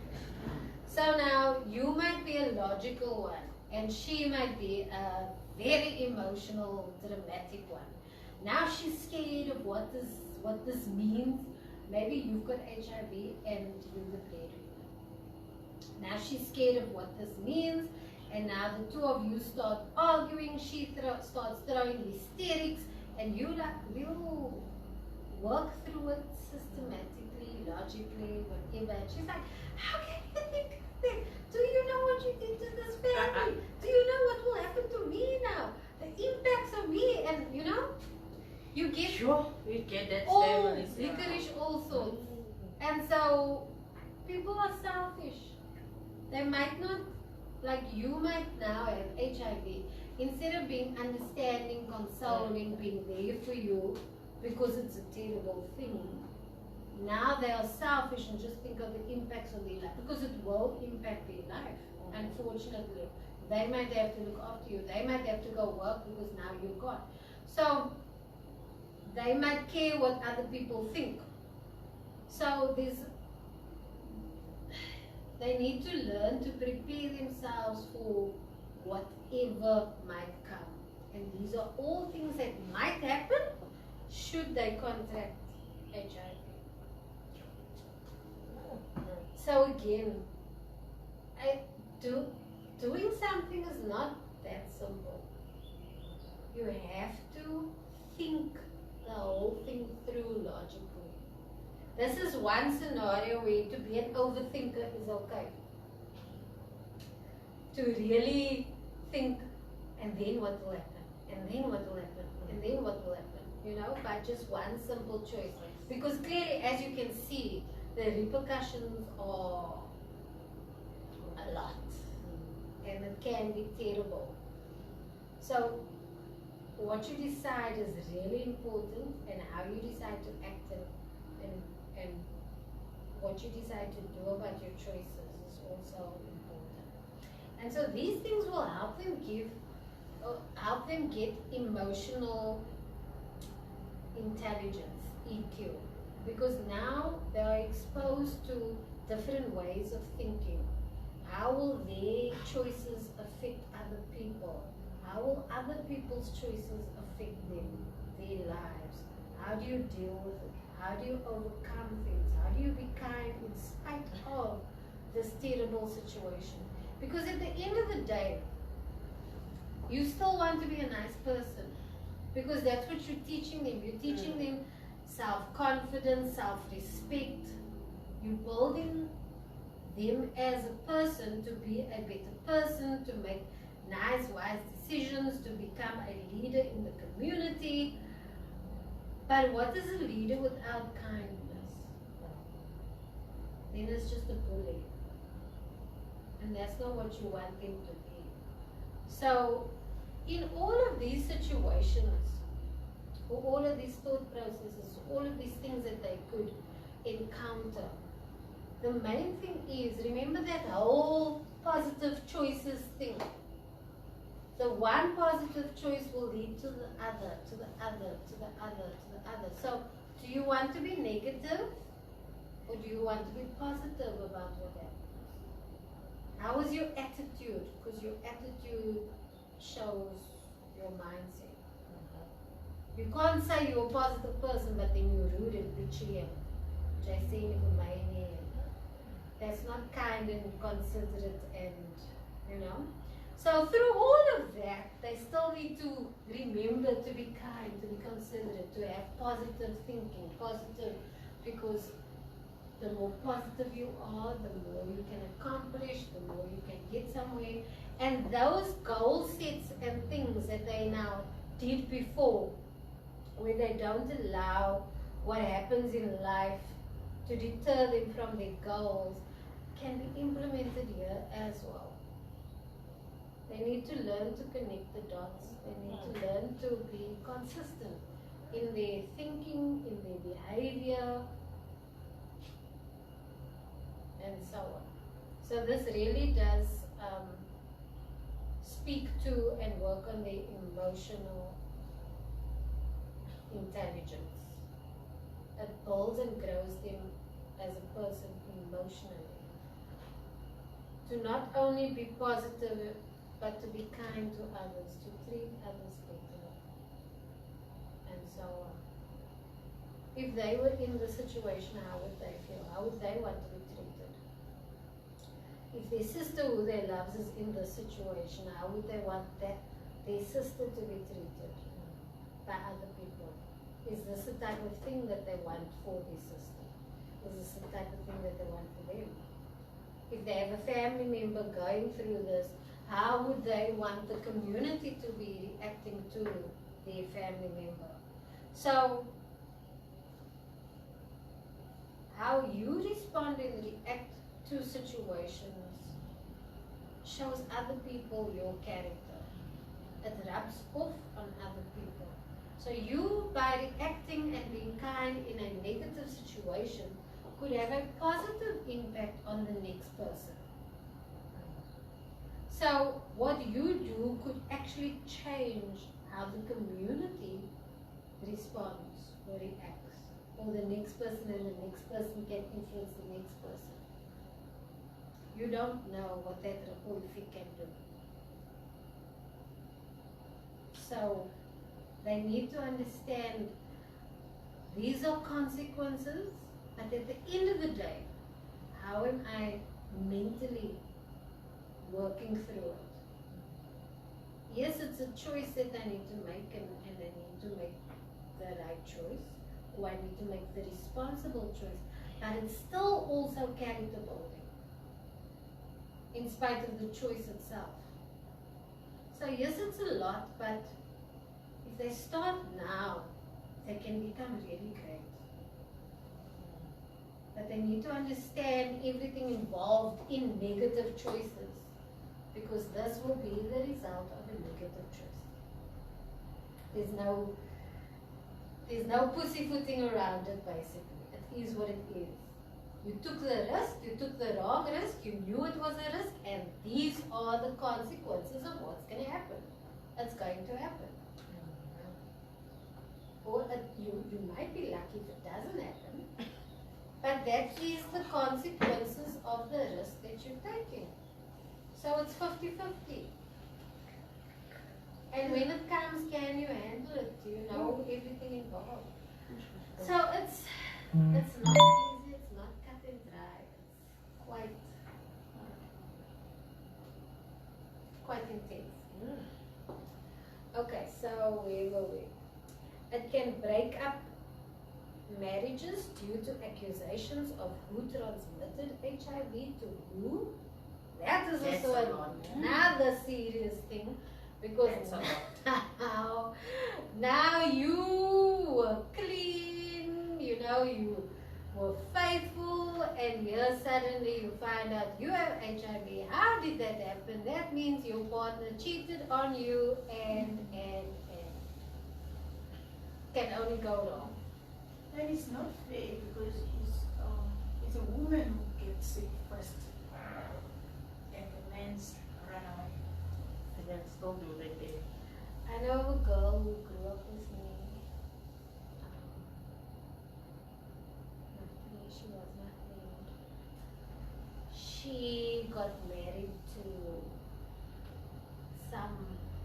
So now you might be a logical one, and she might be a very emotional, dramatic one. Now she's scared of what this means. Maybe you've got HIV and you're the breadwinner. Now she's scared of what this means. And now the two of you start arguing, she starts throwing hysterics, and you will work through it systematically, logically, whatever. And she's like, how can you think that? Do you know what you did to this family? Do you know what will happen to me now? The impacts of me, and you get We get that all families. licorice all sorts. And so people are selfish. They might not. Like you might now have HIV, instead of being understanding, consoling, being there for you, because it's a terrible thing. Now they are selfish and just think of the impacts of their life, because it will impact their life. Unfortunately, they might have to look after you. They might have to go work because now you're gone. So they might care what other people think. So they need to learn to prepare themselves for whatever might come. And these are all things that might happen should they contract HIV. So again, doing something is not that simple. You have to think the whole thing through logically. This is one scenario where to be an overthinker is okay. To really think, and then what will happen? And then what will happen? And then what will happen? By just one simple choice. Because clearly, as you can see, the repercussions are a lot. And it can be terrible. So, what you decide is really important, and how you decide to act and what you decide to do about your choices is also important. And so these things will help them get emotional intelligence, EQ, because now they are exposed to different ways of thinking. How will their choices affect other people? How will other people's choices affect them, their lives? How do you deal with it? How do you overcome things? How do you be kind in spite of this terrible situation? Because at the end of the day, you still want to be a nice person, because that's what you're teaching them. You're teaching them self-confidence, self-respect. You're building them as a person to be a better person, to make nice, wise decisions, to become a leader in the community. But what is a leader without kindness? Then it's just a bully. And that's not what you want them to be. So, in all of these situations, or all of these thought processes, all of these things that they could encounter, the main thing is, remember that whole positive choices thing. The one positive choice will lead to the other, to the other, to the other, to the other. So, do you want to be negative, or do you want to be positive about what happens? How is your attitude? Because your attitude shows your mindset. You can't say you're a positive person, but then you're rude and bitchy and Jaycine for my name. That's not kind and considerate, and you know. So through all of that, they still need to remember to be kind, to be considerate, to have positive thinking, because the more positive you are, the more you can accomplish, the more you can get somewhere. And those goal sets and things that they now did before, where they don't allow what happens in life to deter them from their goals, can be implemented here as well. They need to learn to connect the dots. They need to learn to be consistent in their thinking, in their behavior, and so on. So this really does speak to and work on their emotional intelligence. It builds and grows them as a person emotionally. To not only be positive, but to be kind to others, to treat others better, and so on. If they were in the situation, how would they feel? How would they want to be treated? If their sister who they love is in the situation, how would they want their sister to be treated by other people? Is this the type of thing that they want for their sister? Is this the type of thing that they want for them? If they have a family member going through this, how would they want the community to be reacting to their family member? So, how you respond and react to situations shows other people your character. It rubs off on other people. So you, by reacting and being kind in a negative situation, could have a positive impact on the next person. So what you do could actually change how the community responds or reacts, or the next person, and the next person can influence the next person. You don't know what that ripple effect can do. So they need to understand these are consequences, but at the end of the day, how am I mentally working through it? Yes, it's a choice that I need to make, and I need to make the right choice, or I need to make the responsible choice, but it's still also character building, in spite of the choice itself. So yes, it's a lot, but if they start now, they can become really great. But they need to understand everything involved in negative choices, because this will be the result of a negative choice. There's no pussyfooting around it, basically. It is what it is. You took the risk, you took the wrong risk, you knew it was a risk, and these are the consequences of what's going to happen. It's going to happen. Or you might be lucky if it doesn't happen, but that is the consequences of the risk that you're taking. So it's 50-50. And when it comes, can you handle it? Do you know everything involved? So it's not easy, it's not cut and dry. It's quite intense. Okay, so where were we? It can break up marriages due to accusations of who transmitted HIV to who. That is That's also a lot. another serious thing, because That's a lot. now you were clean, you know, you were faithful, and here suddenly you find out you have HIV. How did that happen? That means your partner cheated on you and can only go wrong. And it's not fair because it's a woman who gets sick first, and the men's run away. And then still do the thing. I know a girl who grew up with me. She was not named. She got married to some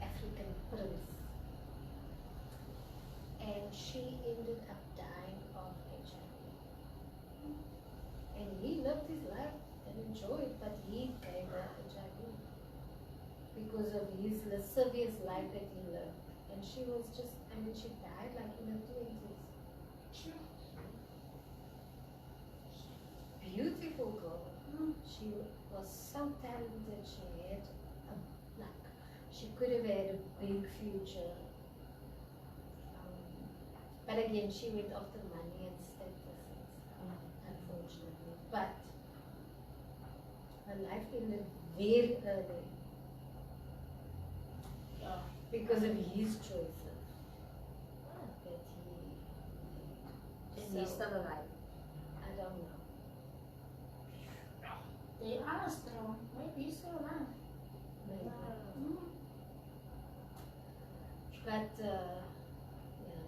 African prince, and she ended up dying of HIV. And he lived his life and enjoyed, but he gave her HIV because of his lascivious life that he lived. And she was just, she died like in her 20s. Beautiful girl. She was so talented. She could have had a big future. But again, she went after money and status and stuff, unfortunately. But her life ended very early because of his choices. Is he still alive? I don't know. They are strong. Maybe he's still alive. Maybe. But yeah,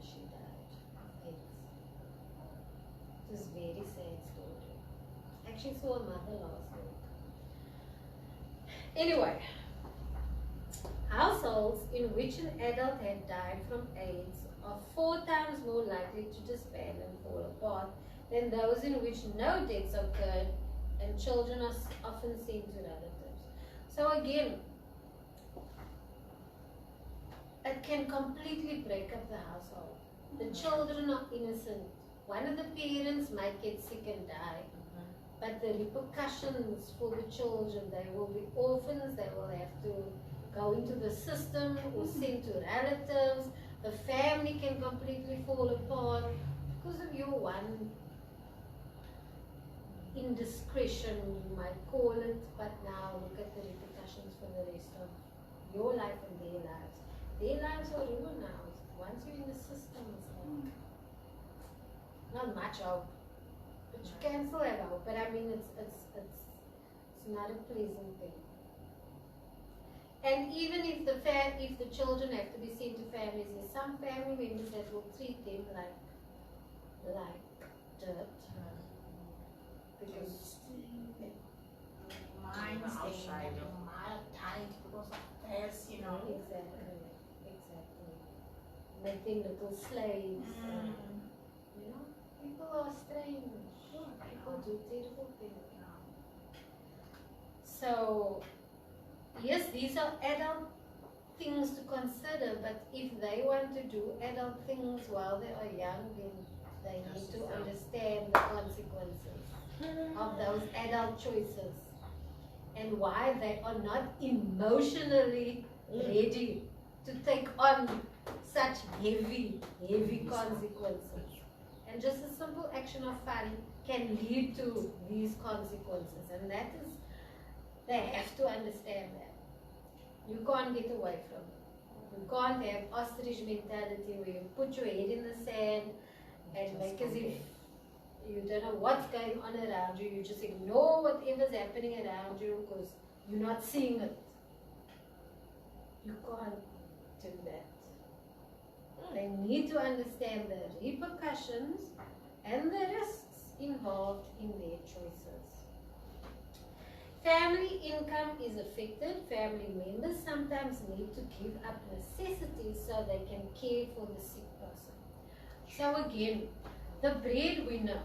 she died of AIDS. It was a very sad story. Actually saw her mother last week. Anyway, households in which an adult had died from AIDS are 4 times more likely to disband and fall apart than those in which no deaths occurred, and children are often sent to relatives. So again, it can completely break up the household. The children are innocent. One of the parents might get sick and die, but the repercussions for the children, they will be orphans, they will have to go into the system or sent to relatives. The family can completely fall apart because of your one indiscretion, you might call it, but now look at the repercussions for the rest of your life and their lives. Their lives are ruined now. Once you're in the system, it's like not much hope, but you can still have hope. But I mean, it's not a pleasant thing. And even if the children have to be sent to families, there's some family members that will treat them like dirt. Because Minds they mild tight because of this, you know. Exactly. Make them little slaves. And, you know, people are strange. People do terrible things. So, yes, these are adult things to consider, but if they want to do adult things while they are young, then they need to understand the consequences of those adult choices and why they are not emotionally ready to take on such heavy consequences. And just a simple action of fun can lead to these consequences, and that is, they have to understand that. You can't get away from it. You can't have ostrich mentality where you put your head in the sand and make as if You don't know what's going on around you. You just ignore whatever's happening around you because you're not seeing it. You can't do that. They need to understand the repercussions and the risks involved in their choices. Family income is affected. Family members sometimes need to give up necessities so they can care for the sick person. So again, the breadwinner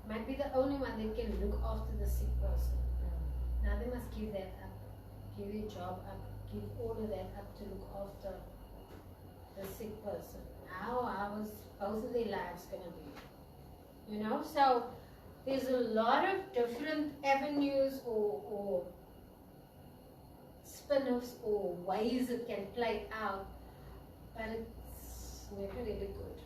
might be the only one that can look after the sick person. Now they must give that up, give their job up, give all of that up to look after the sick person. How was both of their lives going to be? You know, so there's a lot of different avenues or spin-offs or ways it can play out, but it's never really good.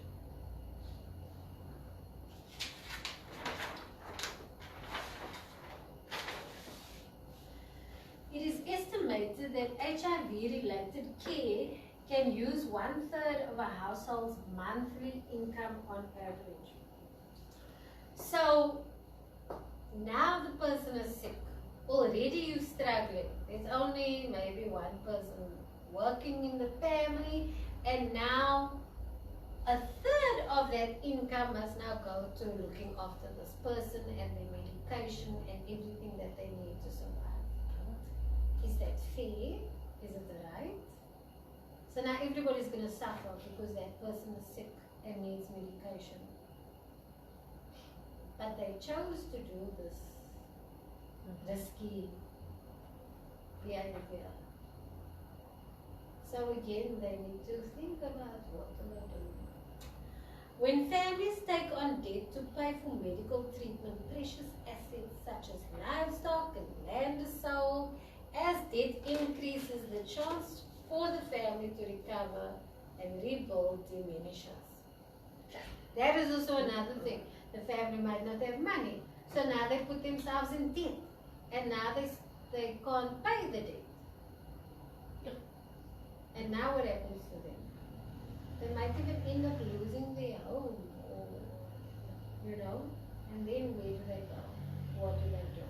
It is estimated that HIV-related care can use 1/3 of a household's monthly income on average. So now the person is sick. Already you're struggling. There's only maybe one person working in the family, and now 1/3 of that income must now go to looking after this person and their medication and everything that they need to survive. Is that fair? Is it right? So now everybody's going to suffer because that person is sick and needs medication. But they chose to do this risky behavior. So again, they need to think about what do they do. When families take on debt to pay for medical treatment, precious assets such as livestock and land is sold. As debt increases, the chance for the family to recover and rebuild diminishes. That is also another thing. The family might not have money, so now they put themselves in debt, and now they can't pay the debt. And now what happens to them? They might even end up losing their home, or, you know, and then where do they go? What do they do?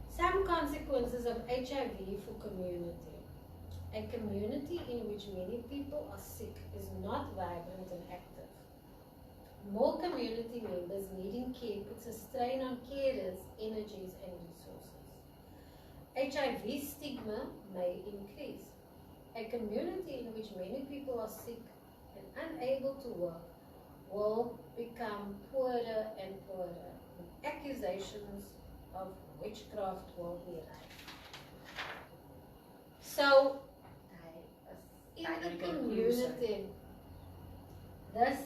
Some consequences of HIV for community. A community in which many people are sick is not vibrant and active. More community members needing care puts a strain on carers, energies and resources. HIV stigma may increase. A community in which many people are sick and unable to work will become poorer and poorer. Accusations of witchcraft will be rife. So, in the community, this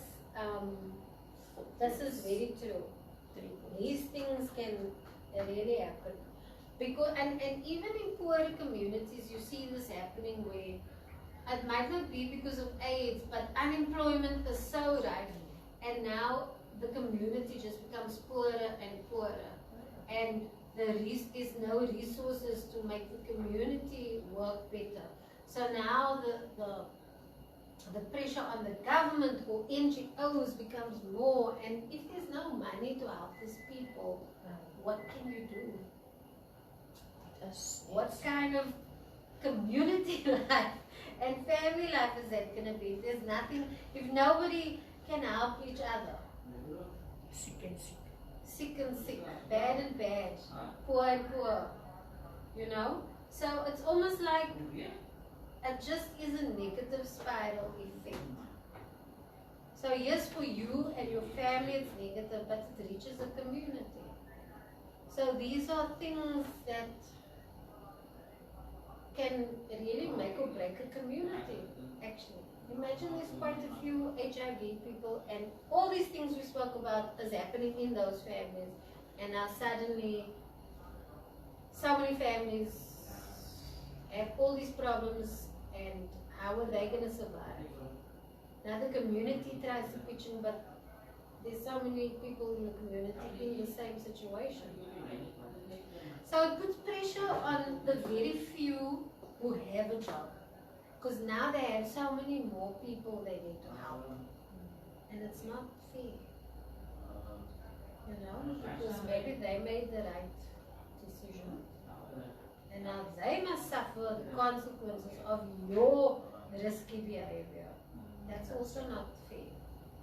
is very true. These things can really happen. Because and even in poorer communities, you see this happening where it might not be because of AIDS, but unemployment is so rife, and now the community just becomes poorer and poorer, and there is no resources to make the community work better. So now the pressure on the government or NGOs becomes more, and if there's no money to help these people, what can you do? What kind of community life and family life is that going to be? If there's nothing, if nobody can help each other. Sick and sick. Sick and sick, bad and bad, poor and poor, you know? So it's almost like it just is a negative spiral effect. So yes, for you and your family it's negative, but it reaches the community. So these are things that can really make or break a community, actually. Imagine there's quite a few HIV people and all these things we spoke about is happening in those families, and now suddenly so many families have all these problems, and how are they going to survive? Now the community tries to pitch in, but there's so many people in the community in the same situation. So it puts pressure on the very few who have a job, because now they have so many more people they need to help. And it's not fair. You know, because maybe they made the right decision. And now they must suffer the consequences of your risky behavior. That's also not fair.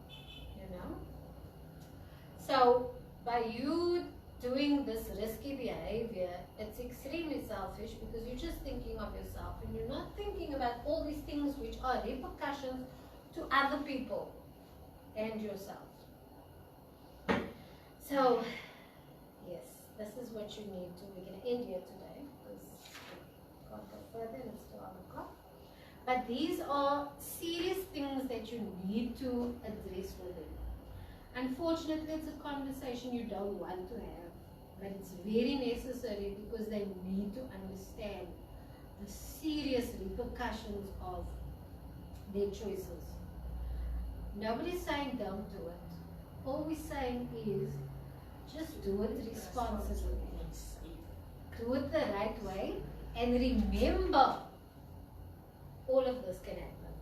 You know? So, by you doing this risky behavior, it's extremely selfish because you're just thinking of yourself and you're not thinking about all these things which are repercussions to other people and yourself. So, yes, this is what you need to. We're going to end here today because we can't go further and it's 12 o'clock. But these are serious things that you need to address with them. Unfortunately, it's a conversation you don't want to have, but it's very necessary because they need to understand the serious repercussions of their choices. Nobody's saying don't do it. All we're saying is just do it responsibly. Do it the right way, and remember, all of this can happen.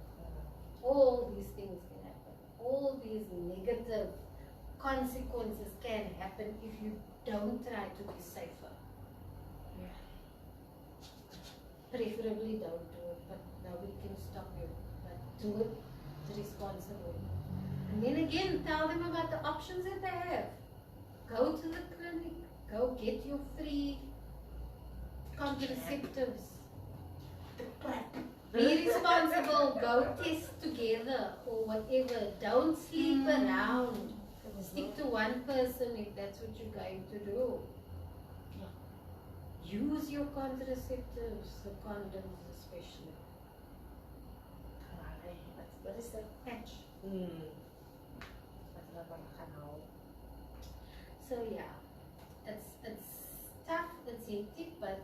All these things can happen. All these negative consequences can happen if you don't try to be safer. Preferably don't do it, but nobody can stop you. But do it responsibly. And then again, tell them about the options that they have. Go to the clinic. Go get your free contraceptives. Be responsible. Go test together or whatever. Don't sleep around. Stick to one person if that's what you're going to do. Use your contraceptives, the condoms especially. What is that? Patch. So yeah, it's tough, it's hectic, but